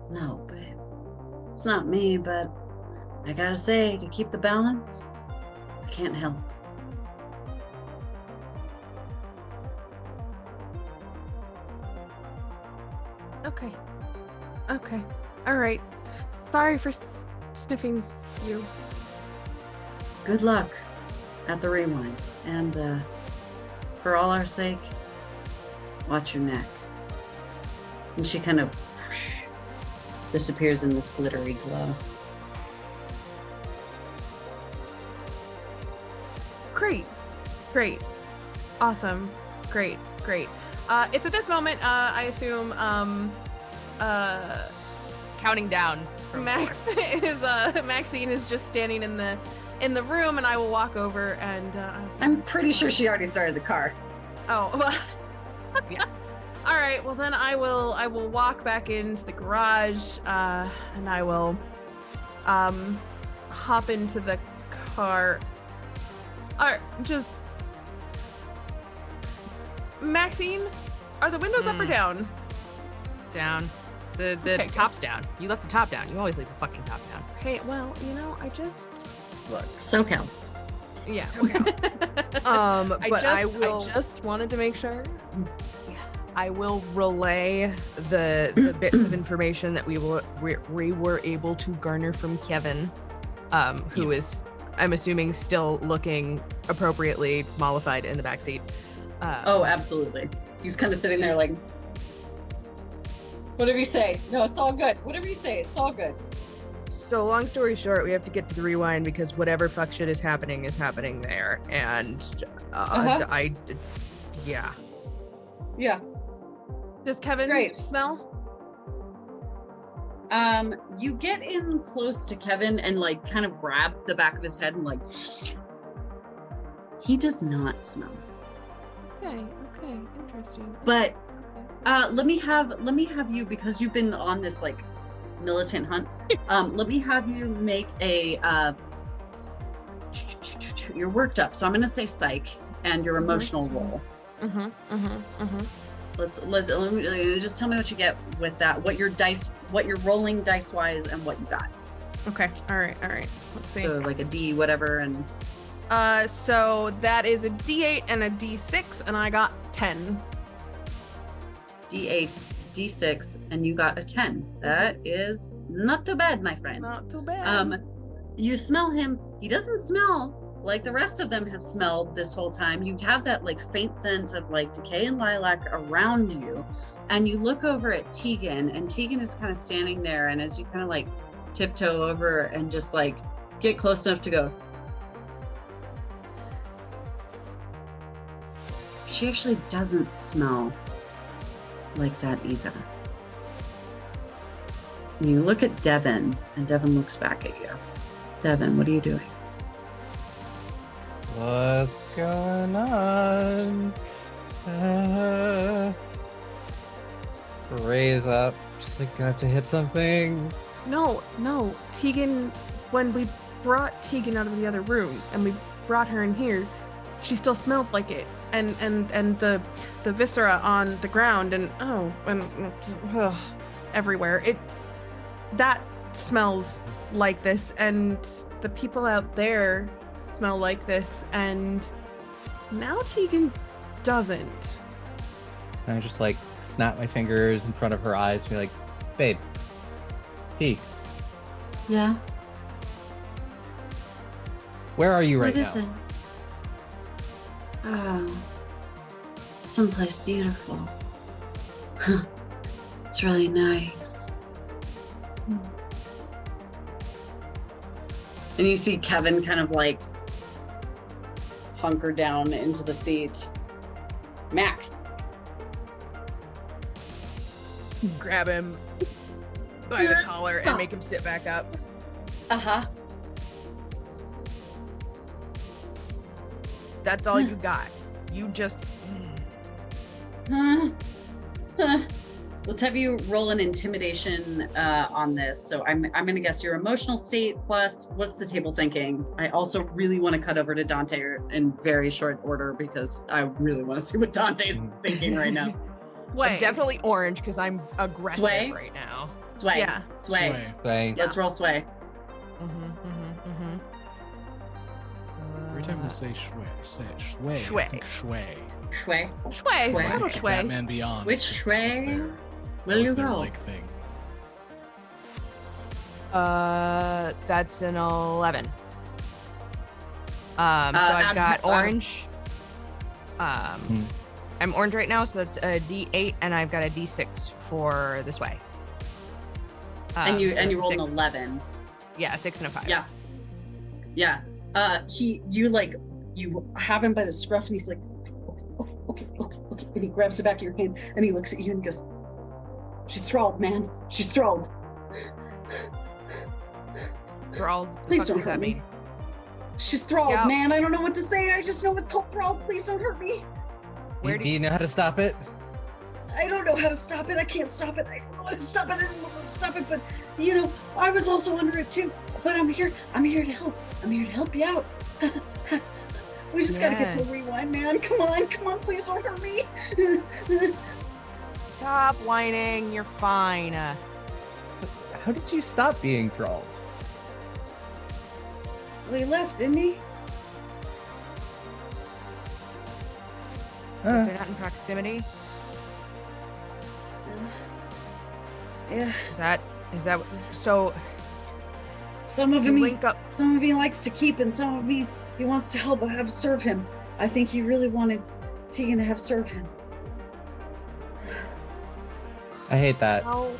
No, babe. It's not me, but I gotta say, to keep the balance, I can't help. Okay. Okay. All right. Sorry for sniffing you. Good luck at the rewind. And for all our sake, watch your neck. And she kind of disappears in this glittery glow. Great. Great. Awesome. Great. Great. It's at this moment, I assume, Counting down. From Maxine is just standing in the room, and I will walk over and I'm pretty sure she already started the car. Oh, well, yeah. All right. Well, then I will walk back into the garage, and I will hop into the car. All right, just Maxine, are the windows up or down? Down. The Okay, top's down. You left the top down. You always leave the fucking top down. Okay. Well, I just look. SoCal. Yeah. But I just wanted to make sure. I will relay the bits of information that we were able to garner from Kevin, who is, I'm assuming, still looking appropriately mollified in the backseat. Oh, absolutely. He's kind of sitting there like, whatever you say. No, it's all good. Whatever you say, it's all good. So long story short, we have to get to the rewind because whatever fuck shit is happening there. And yeah. Yeah. Does Kevin Great. smell? You get in close to Kevin and like kind of grab the back of his head and like, he does not smell. Okay. Interesting. But let me have you, because you've been on this like militant hunt. Let me have you make a you're worked up, so I'm gonna say psych and your emotional roll. Let me just tell me what you get with that, what you're rolling dice wise and what you got. Okay. All right. Let's see. So like a D whatever, and so that is a D8 and a D6, and I got 10. D8, D6, and you got a 10. That is not too bad, my friend. Not too bad. You smell him. He doesn't smell like the rest of them have smelled this whole time. You have that like faint scent of like decay and lilac around you, and you look over at Tegan, and Tegan is kind of standing there, and as you kind of like tiptoe over and just like get close enough to go, she actually doesn't smell like that either. You look at Devon, and Devon looks back at you. Devon, what are you doing? What's going on? Raise up. Just think I have to hit something. No. Tegan, when we brought Tegan out of the other room and we brought her in here, she still smelled like it. And the viscera on the ground and just everywhere. That smells like this, and the people out there smell like this, and now Tegan doesn't. And I just like snap my fingers in front of her eyes and be like, babe, T, Yeah. where are you right What is now? it? Oh, someplace beautiful. It's really nice. And you see Kevin kind of like hunker down into the seat. Max. Grab him by the collar and make him sit back up. Uh-huh. That's all you got. You just Look, Let's have you roll an intimidation on this. So I'm gonna guess your emotional state plus what's the table thinking. I also really want to cut over to Dante in very short order because I really want to see what Dante's thinking right now. Wait. Definitely orange because I'm aggressive Sway? right now. Sway. Yeah. Sway. Thank Let's roll sway. Every time we say shway, say it shway. Shway. I think shway. Sway. Shway. Shway. I don't shway. Batman Beyond. Which was shway? their- Will that was you their, roll? like, thing. That's an 11. So I've I'm- got orange. I'm orange right now, so that's a D8, and I've got a D6 for this way. And you so rolled an 6. 11. Yeah, 6 and a 5. Yeah. Yeah. You have him by the scruff and he's like, okay. And he grabs the back of your hand and he looks at you and he goes, she's thralled, man. She's thralled. Thralled. The Please fuck don't does hurt that me. mean? She's thralled, Yeah. man. I don't know what to say. I just know it's called thralled. Please don't hurt me. Where Do do you know how to stop it? I don't know how to stop it. I can't stop it. I don't know how to stop it. I don't know how to stop it. But, I was also under it too. But I'm here. I'm here to help. I'm here to help you out. We just gotta get to the rewind, man. Come on. Please don't hurt me. Stop whining. You're fine. How did you stop being thralled? Well, he left, didn't he? So if they're not in proximity, Yeah. is that so? Some of You him, link up. some of he likes to keep, and some of he wants to help have serve him. I think he really wanted Tegan to have serve him. I hate that. Oh,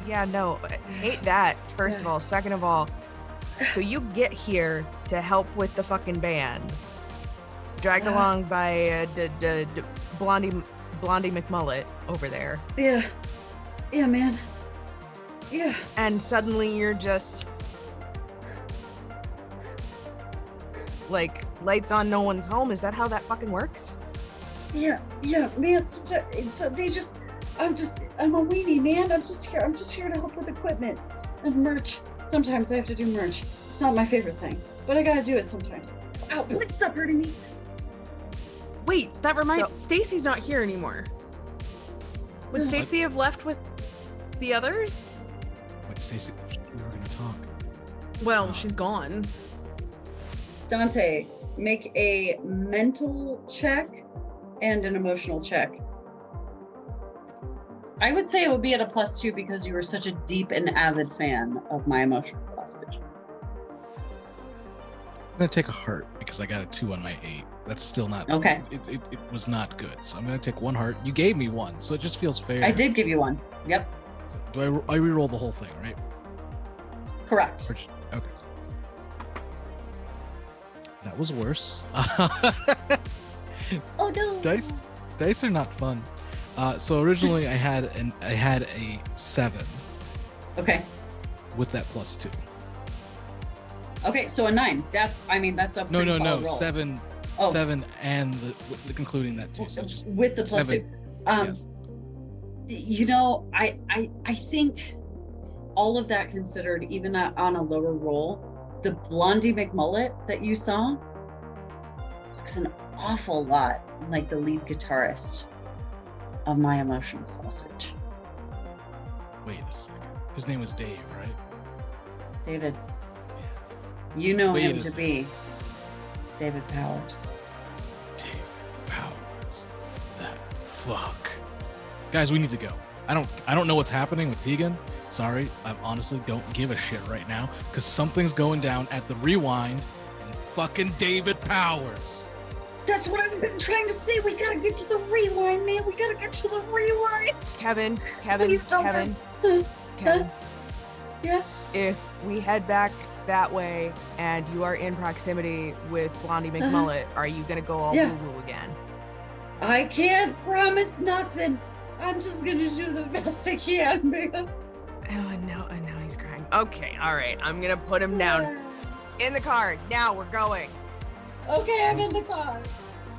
yeah, no, I hate that. First of all, second of all, so you get here to help with the fucking band, dragged along by Blondie McMullet over there, Yeah, man. Yeah. and suddenly you're just like lights on, no one's home. Is that how that fucking works? Yeah, man. So they just, I'm a weenie, man. I'm just here to help with equipment and merch. Sometimes I have to do merch. It's not my favorite thing, but I gotta do it sometimes. Ow, please stop hurting me. Wait, that reminds So- Stacy's not here anymore. Would What? Stacy have left with the others? Wait, Stacey, we were gonna talk. Well, she's gone. Dante, make a mental check and an emotional check. I would say it would be at a +2 because you were such a deep and avid fan of My Emotional Sausage. I'm gonna take a heart because I got a 2 on my 8. That's still not Okay. It was not good. So I'm gonna take 1 heart. You gave me 1, so it just feels fair. I did give you one. Yep, So do I re-roll the whole thing, right? correct. Okay. That was worse. Oh no. Dice are not fun. So originally I had a 7 Okay. with that +2. Okay, so a 9. That's a pretty solid No. roll. 7 Oh. 7 and the concluding that too. So just With the +2. 7. Yes. I think all of that considered, even on a lower roll, the Blondie McMullet that you saw looks an awful lot like the lead guitarist of My Emotional Sausage. Wait a second. His name was Dave, right? David, Yeah. you know Wait him a to second. be David Powers. Dave Powers. That fuck. Guys, we need to go. I don't know what's happening with Tegan. Sorry, I honestly don't give a shit right now because something's going down at the rewind and fucking David Powers. That's what I've been trying to say. We gotta get to the rewind, man. We gotta get to the rewind. Kevin, Please don't Kevin. Yeah. If we head back that way and you are in proximity with Blondie McMullet, are you gonna go all Yeah. woo-woo again? I can't promise nothing. I'm just gonna do the best I can, man. Oh no, he's crying. Okay, all right. I'm gonna put him down in the car. Now we're going. Okay, I'm in the car.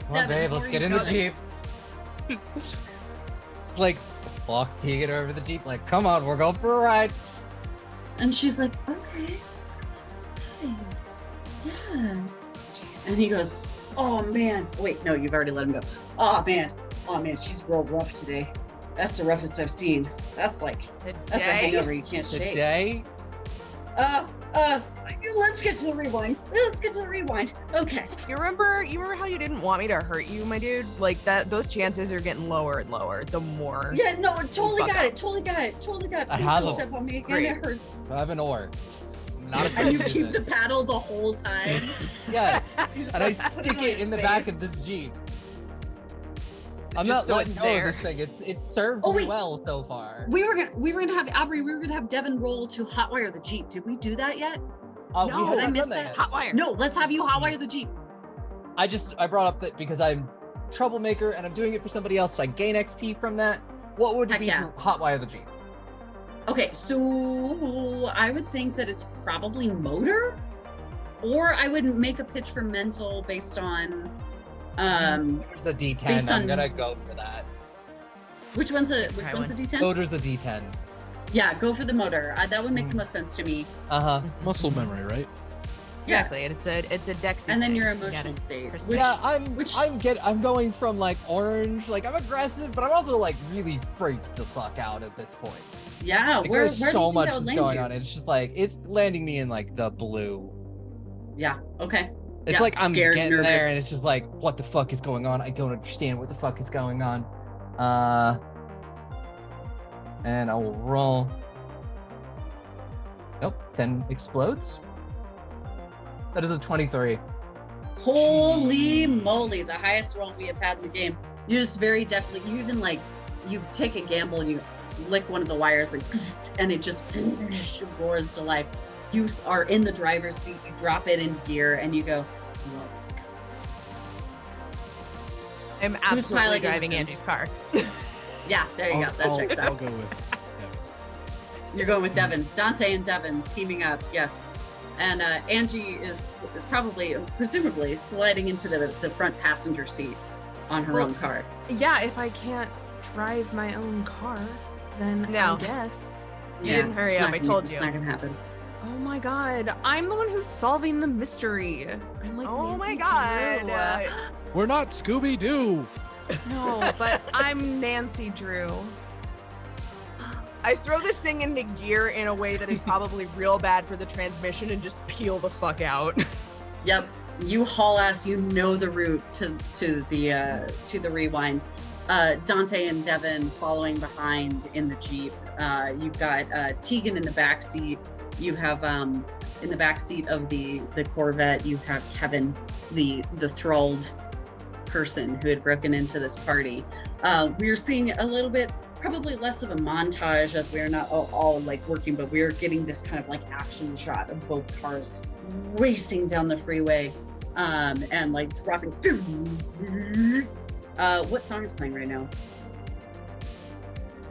Come on, Devon, babe, where let's are get you in the going? Jeep. It's like walk Tegan over the Jeep, like, come on, we're going for a ride. And she's like, okay, let's go for a ride. Yeah. And he goes, oh man. Wait, no, you've already let him go. Oh man, she's real rough today. That's the roughest I've seen. That's a hangover you can't shake. Today? Let's get to the rewind. Okay. You remember how you didn't want me to hurt you, my dude? Like those chances are getting lower and lower the more. Yeah, no, totally got it. Totally got it. I Please have don't a- step on me again. Great. It hurts. I have an oar. Not a And you keep the paddle the whole time. Yeah, You just and I put it stick on it his in the back face. of this Jeep. I'm Just not so letting it's go there. of this thing. It's served Oh, me wait. well so far. We were gonna have Aubrey. We were gonna have Devon roll to hotwire the Jeep. Did we do that yet? We No, haven't I missed done that. yet. Hot wire. No, let's have you hotwire the Jeep. I brought up that because I'm troublemaker and I'm doing it for somebody else, so I gain XP from that. What would it Heck be yeah. to hotwire the Jeep? Okay, so I would think that it's probably motor, or I would make a pitch for mental based on Motor's a D10. based I'm on- gonna go for that. which one's a Okay, D10? Motor's a D10. Yeah, go for the motor. That would make the most sense to me. Uh-huh. Muscle memory, right? Exactly. And it's a dex. And then your thing. You emotional gotta- state. Which- Which, Yeah, which- I'm going from like orange, like I'm aggressive, but I'm also like really freaked the fuck out at this point. yeah, Like, where there's do you so think much that would that's land going you? on. It's just like it's landing me in like the blue. Yeah. Okay. It's Yeah, like I'm scared, getting nervous. there, and it's just like, what the fuck is going on? I don't understand what the fuck is going on. And I will roll. Nope, 10 explodes. That is a 23. Holy moly, the highest roll we have had in the game. You just very deftly, you even like, you take a gamble and you lick one of the wires like, and it just roars to life. You are in the driver's seat, you drop it into gear and you go, who else is coming? I'm absolutely piloting driving him? Angie's car. Yeah, there you go, that checks I'll out. go with. You're going with Devon. Dante and Devon teaming up, yes. And Angie is presumably sliding into the front passenger seat on her Well, own car. Yeah, if I can't drive my own car, then No. I guess. You didn't hurry it's up, not I gonna- told It's you. not gonna happen. Oh my god, I'm the one who's solving the mystery. I'm like, Oh my Nancy god. Drew. We're not Scooby Doo. No, but I'm Nancy Drew. I throw this thing into gear in a way that is probably real bad for the transmission and just peel the fuck out. Yep, you haul ass. You know the route to the rewind. Dante and Devon following behind in the Jeep. You've got Tegan in the back seat. You have in the back seat of the Corvette. You have Kevin, the thralled person who had broken into this party. We're seeing a little bit. Probably less of a montage as we are not all like working, but we are getting this kind of like action shot of both cars racing down the freeway and like dropping. What song is playing right now?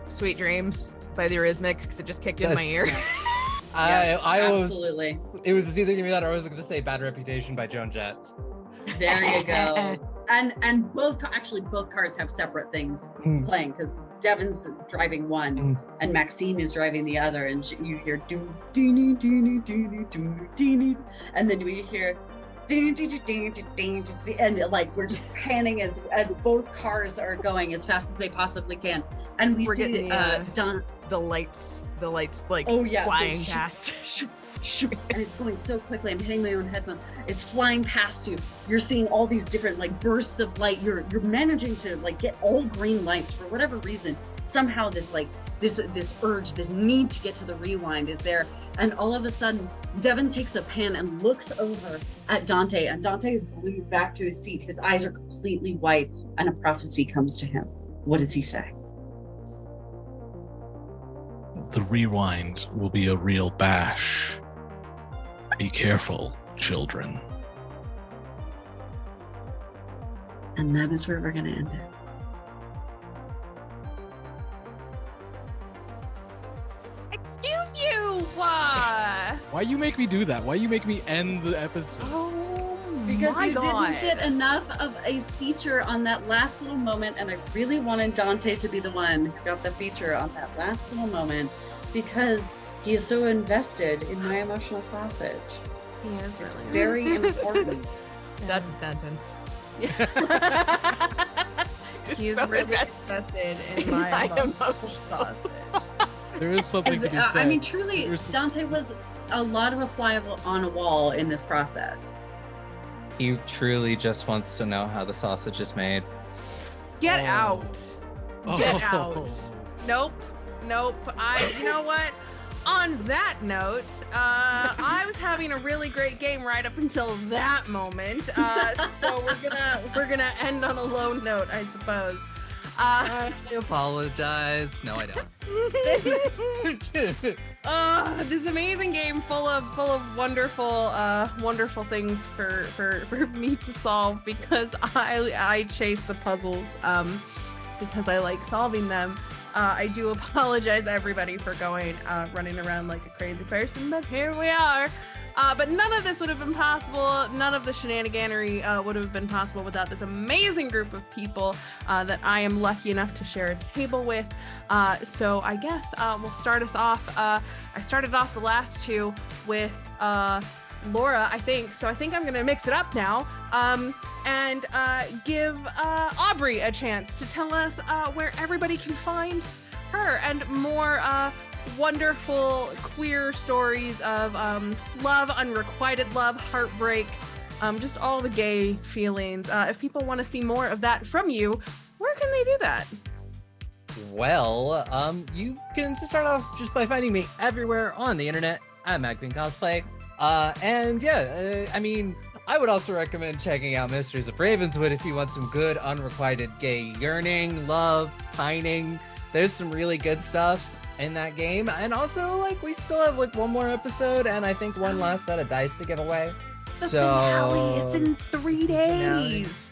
Sweet Dreams by the Eurythmics because it just kicked in my ear. Yes, I was. absolutely. It was either gonna be that or I was gonna say "Bad Reputation" by Joan Jett. There you go. And both cars have separate things playing because Devon's driving one and Maxine is driving the other, and you hear do dee dee dee dee, and then we hear and like we're just panning as both cars are going as fast as they possibly can, and we We're see getting the, Don. the lights like Oh yeah, flying they past. and it's going so quickly. I'm hitting my own headphones. It's flying past you. You're seeing all these different like bursts of light. You're managing to like get all green lights for whatever reason. Somehow this like this urge, this need to get to the rewind is there. And all of a sudden, Devon takes a pan and looks over at Dante, and Dante is glued back to his seat. His eyes are completely white, and a prophecy comes to him. What does he say? The rewind will be a real bash. Be careful, children. And that is where we're going to end it. Excuse you! Why? Why you make me do that? Why you make me end the episode? Oh Because my you God. didn't get enough of a feature on that last little moment, and I really wanted Dante to be the one who got the feature on that last little moment because he is so invested in my emotional sausage. He is It's really very important. That's a sentence. He's so really invested invested in my emotional sausage. There is something to be said. I mean, truly, There's- Dante was a lot of a fly on a wall in this process. He truly just wants to know how the sausage is made. Get Oh. out. Get out. Nope. You know what? On that note, I was having a really great game right up until that moment. So we're gonna end on a low note, I suppose. I apologize. No, I don't. This amazing game full of wonderful things for me to solve because I chase the puzzles because I like solving them. I do apologize everybody for running around like a crazy person, but here we are. But none of this would have been possible. None of the shenaniganery would have been possible without this amazing group of people that I am lucky enough to share a table with. So I guess we'll start us off. I started off the last two with Laura, I think. So I think I'm going to mix it up now and give Aubrey a chance to tell us where everybody can find her and more wonderful queer stories of love, unrequited love, heartbreak, just all the gay feelings. If people want to see more of that from you, where can they do that? Well, you can start off just by finding me everywhere on the internet at Maxine Cosplay. And yeah, I mean, I would also recommend checking out Mysteries of Ravenswood if you want some good unrequited gay yearning, love, pining. There's some really good stuff in that game. And also, like, we still have like one more episode and I think one last set of dice to give away. The finale, it's in 3 days.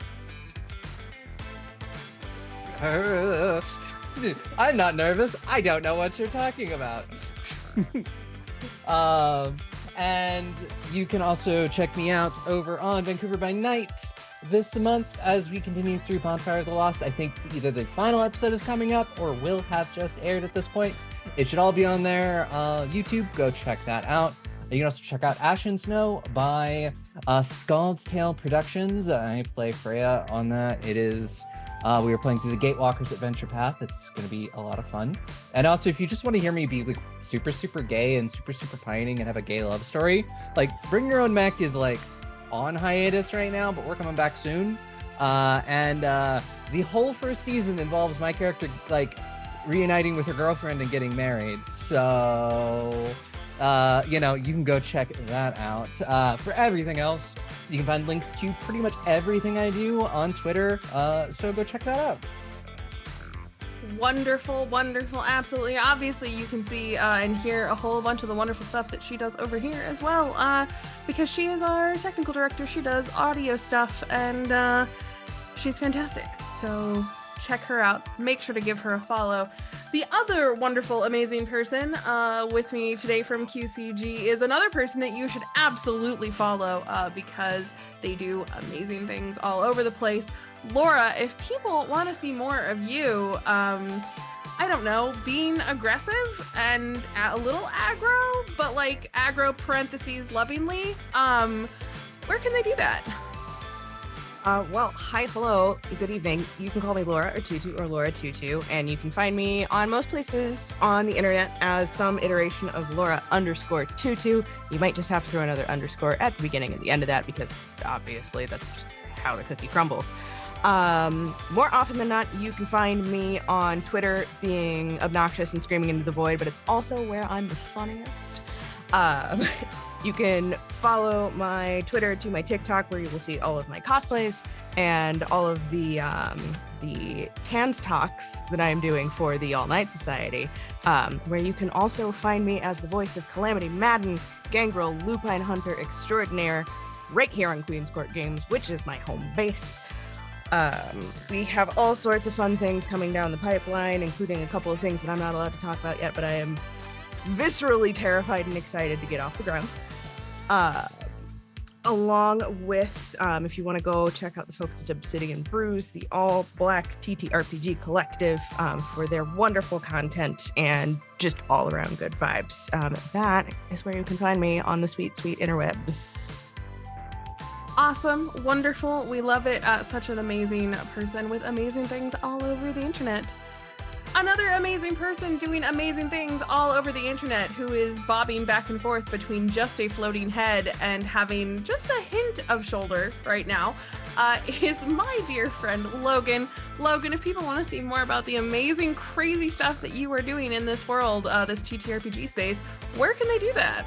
I'm not nervous. I don't know what you're talking about. And you can also check me out over on Vancouver by Night this month as we continue through Bonfire of the Lost. I think either the final episode is coming up or will have just aired at this point. It should all be on their YouTube. Go check that out. You can also check out Ash and Snow by Scald's Tale Productions. I play Freya on that. It is we are playing through the Gatewalkers Adventure Path. It's going to be a lot of fun. And also, if you just want to hear me be like super gay and super pining and have a gay love story, like Bring Your Own Mech is like on hiatus right now, but we're coming back soon. And the whole first season involves my character like reuniting with her girlfriend and getting married. So, you know, you can go check that out. For everything else, you can find links to pretty much everything I do on Twitter. So go check that out. Wonderful, absolutely. Obviously, you can see and hear a whole bunch of the wonderful stuff that she does over here as well, because she is our technical director. She does audio stuff, and she's fantastic. So check her out. Make sure to give her a follow. The other wonderful, amazing person with me today from QCG is another person that you should absolutely follow because they do amazing things all over the place. Laura, if people want to see more of you, I don't know, being aggressive and a little aggro, but like aggro parentheses lovingly, where can they do that? Well, hi, hello, good evening. You can call me Laura or Tutu or Laura Tutu, and you can find me on most places on the internet as some iteration of Laura_Tutu. You might just have to throw another underscore at the beginning and the end of that because obviously that's just how the cookie crumbles. More often than not, you can find me on Twitter being obnoxious and screaming into the void, but it's also where I'm the funniest. You can follow my Twitter to my TikTok, where you will see all of my cosplays and all of the Tans talks that I am doing for the All Night Society, where you can also find me as the voice of Calamity Madden, Gangrel, Lupine Hunter Extraordinaire, right here on Queen's Court Games, which is my home base. We have all sorts of fun things coming down the pipeline, including a couple of things that I'm not allowed to talk about yet, but I am viscerally terrified and excited to get off the ground. along with, if you want to go check out the folks at Obsidian Brews, the all black TTRPG collective, for their wonderful content and just all around good vibes. That is where you can find me on the sweet, sweet interwebs. Awesome, wonderful, we love it. Such an amazing person with amazing things all over the internet. Another amazing person doing amazing things all over the internet, who is bobbing back and forth between just a floating head and having just a hint of shoulder right now, is my dear friend Logan. Logan, if people want to see more about the amazing, crazy stuff that you are doing in this world, this TTRPG space, where can they do that?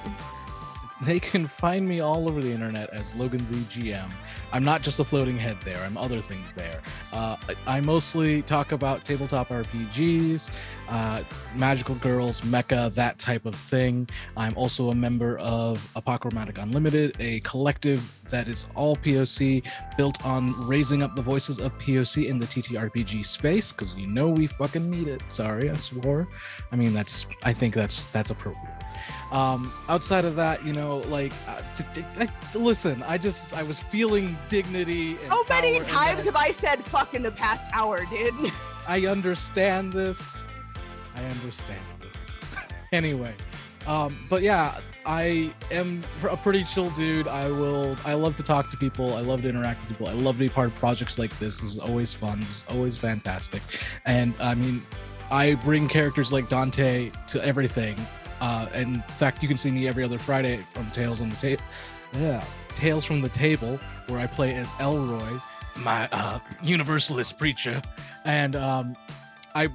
They can find me all over the internet as Logan the GM. I'm not just a floating head there, I'm other things there. I mostly talk about tabletop RPGs, magical girls, mecha, that type of thing. I'm also a member of Apochromatic Unlimited, a collective that is all POC, built on raising up the voices of POC in the TTRPG space, because you know we fucking need it. Sorry, I swore. I mean, I think that's appropriate. Outside of that, you know, like, listen, I was feeling dignity and How many power, times have I said fuck in the past hour, dude? I understand this. Anyway, but yeah, I am a pretty chill dude. I love to talk to people. I love to interact with people. I love to be part of projects like this. This is always fun. This is always fantastic. And I mean, I bring characters like Dante to everything. And in fact, you can see me every other Friday from Tales from the Table, where I play as Elroy, my universalist preacher. And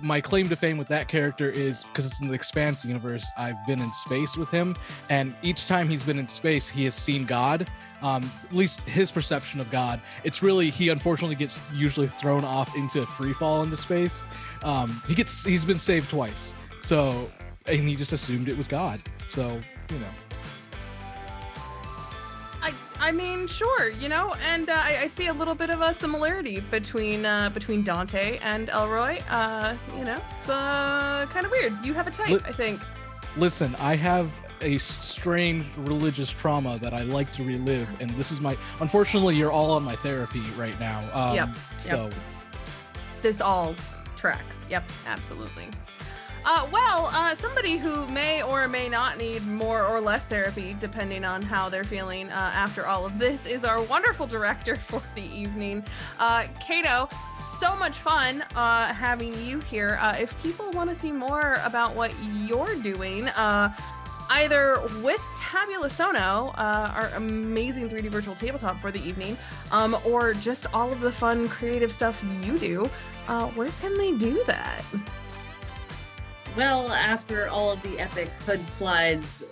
my claim to fame with that character is because it's in the Expanse universe. I've been in space with him, and each time he's been in space, he has seen God. At least his perception of God. It's really, he unfortunately gets usually thrown off into free fall into space. He's been saved twice, and he just assumed it was God. So, you know. I mean, sure, you know, and I see a little bit of a similarity between Dante and Elroy. You know, it's kind of weird. You have a type, I think. Listen, I have a strange religious trauma that I like to relive, and this is unfortunately, you're all on my therapy right now. Yep. This all tracks. Yep, absolutely. Somebody who may or may not need more or less therapy, depending on how they're feeling after all of this, is our wonderful director for the evening, Caito. So much fun having you here. If people want to see more about what you're doing, either with Tabula Sono, our amazing 3D virtual tabletop for the evening, or just all of the fun creative stuff you do, where can they do that? Well, after all of the epic hood slides,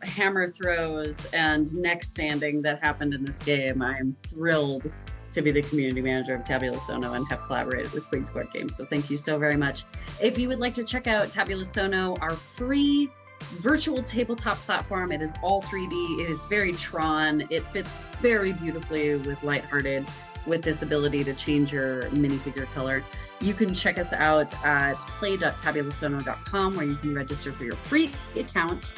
hammer throws, and neck standing that happened in this game, I am thrilled to be the community manager of Tabula Sono and have collaborated with Queen's Court Games. So thank you so very much. If you would like to check out Tabula Sono, our free virtual tabletop platform, it is all 3D. It is very Tron. It fits very beautifully with Lighthearted, with this ability to change your minifigure color. You can check us out at play.tabulasono.com, where you can register for your free account.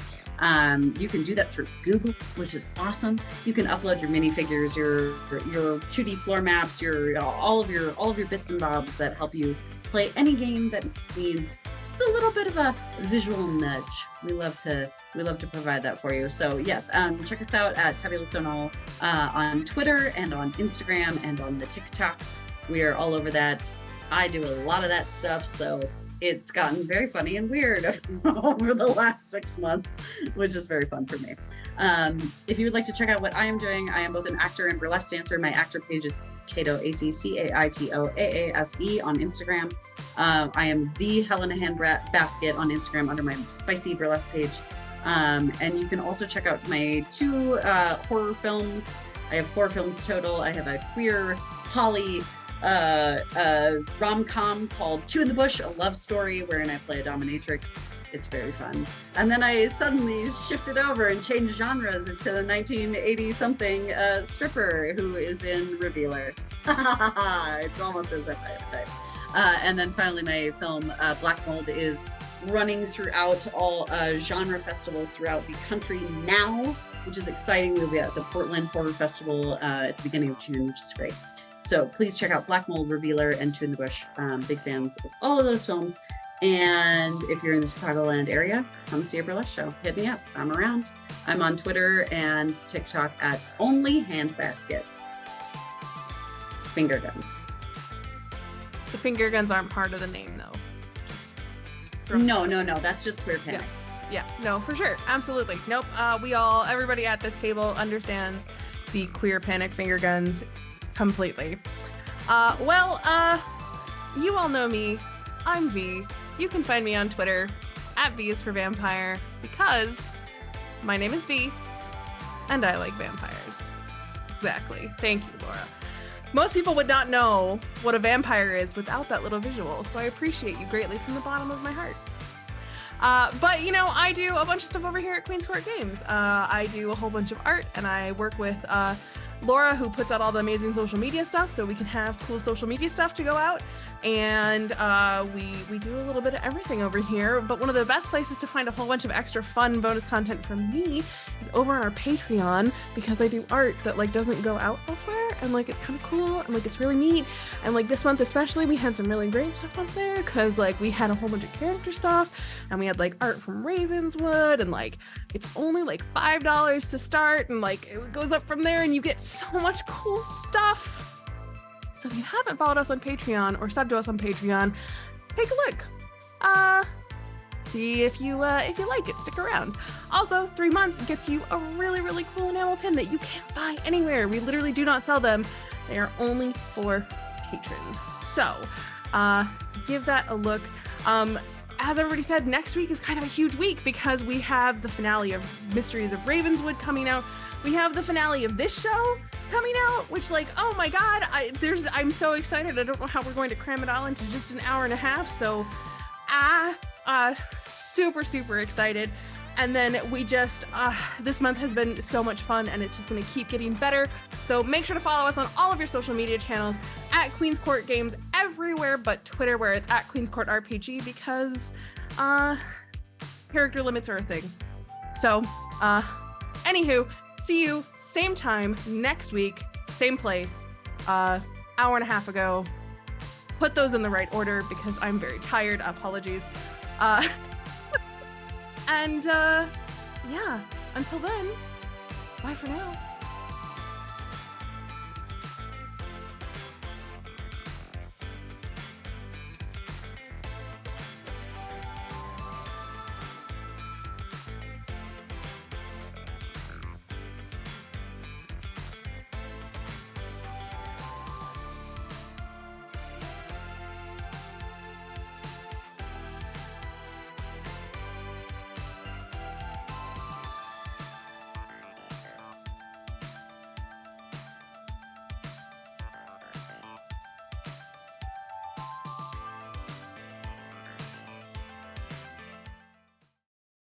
You can do that through Google, which is awesome. You can upload your minifigures, your 2D floor maps, all of your bits and bobs that help you play any game that needs just a little bit of a visual nudge. We love to provide that for you. So yes, check us out at Tabula Sono on Twitter and on Instagram and on the TikToks. We are all over that. I do a lot of that stuff, so it's gotten very funny and weird over the last 6 months, which is very fun for me. If you would like to check out what I am doing, I am both an actor and burlesque dancer. My actor page is Caito, Aase, Caitoaase on Instagram. I am the Helena Hand Basket on Instagram under my spicy burlesque page. And you can also check out my 2 horror films. I have 4 films total. I have a queer poly rom-com called Two in the Bush, a love story wherein I play a dominatrix. It's very fun. And then I suddenly shifted over and changed genres to the 1980-something stripper who is in Revealer. It's almost as if I have a type. And then finally my film Black Mold is running throughout all genre festivals throughout the country now, which is exciting. We'll be at the Portland Horror Festival at the beginning of June, which is great. So please check out Black Mold, Revealer, and Two in the Bush. Big fans of all of those films. And if you're in the Chicagoland area, come see a burlesque show. Hit me up. I'm around. I'm on Twitter and TikTok at Only Handbasket. Finger guns. The finger guns aren't part of the name, though. No. That's just Queer Panic. Yeah, no, for sure. Absolutely. Nope. Everybody at this table understands the Queer Panic finger guns completely. You all know me. I'm V. You can find me on Twitter at V is for Vampire because my name is V and I like vampires. Exactly. Thank you, Laura. Most people would not know what a vampire is without that little visual, so I appreciate you greatly from the bottom of my heart. But I do a bunch of stuff over here at Queen's Court Games. I do a whole bunch of art, and I work with Laura, who puts out all the amazing social media stuff, so we can have cool social media stuff to go out. And we do a little bit of everything over here. But one of the best places to find a whole bunch of extra fun bonus content from me is over on our Patreon, because I do art that doesn't go out elsewhere, and it's kind of cool, and it's really neat. And this month especially, we had some really great stuff up there, because we had a whole bunch of character stuff, and we had art from Ravenswood, and it's only $5 to start, and it goes up from there, and you get so much cool stuff. So if you haven't followed us on Patreon or subbed to us on Patreon, take a look. See if you like it. Stick around. Also, 3 months gets you a really, really cool enamel pin that you can't buy anywhere. We literally do not sell them. They are only for patrons. So give that a look. As everybody said, next week is kind of a huge week because we have the finale of Mysteries of Ravenswood coming out. We have the finale of this show coming out, which oh my god, I'm so excited. I don't know how we're going to cram it all into just an hour and a half. So super excited. And then we just this month has been so much fun, and it's just going to keep getting better. So make sure to follow us on all of your social media channels at Queen's Court Games everywhere but Twitter, where it's at Queen's Court RPG, because character limits are a thing. So anywho, see you same time next week, same place, hour and a half ago. Put those in the right order because I'm very tired. Apologies. And yeah, until then, bye for now.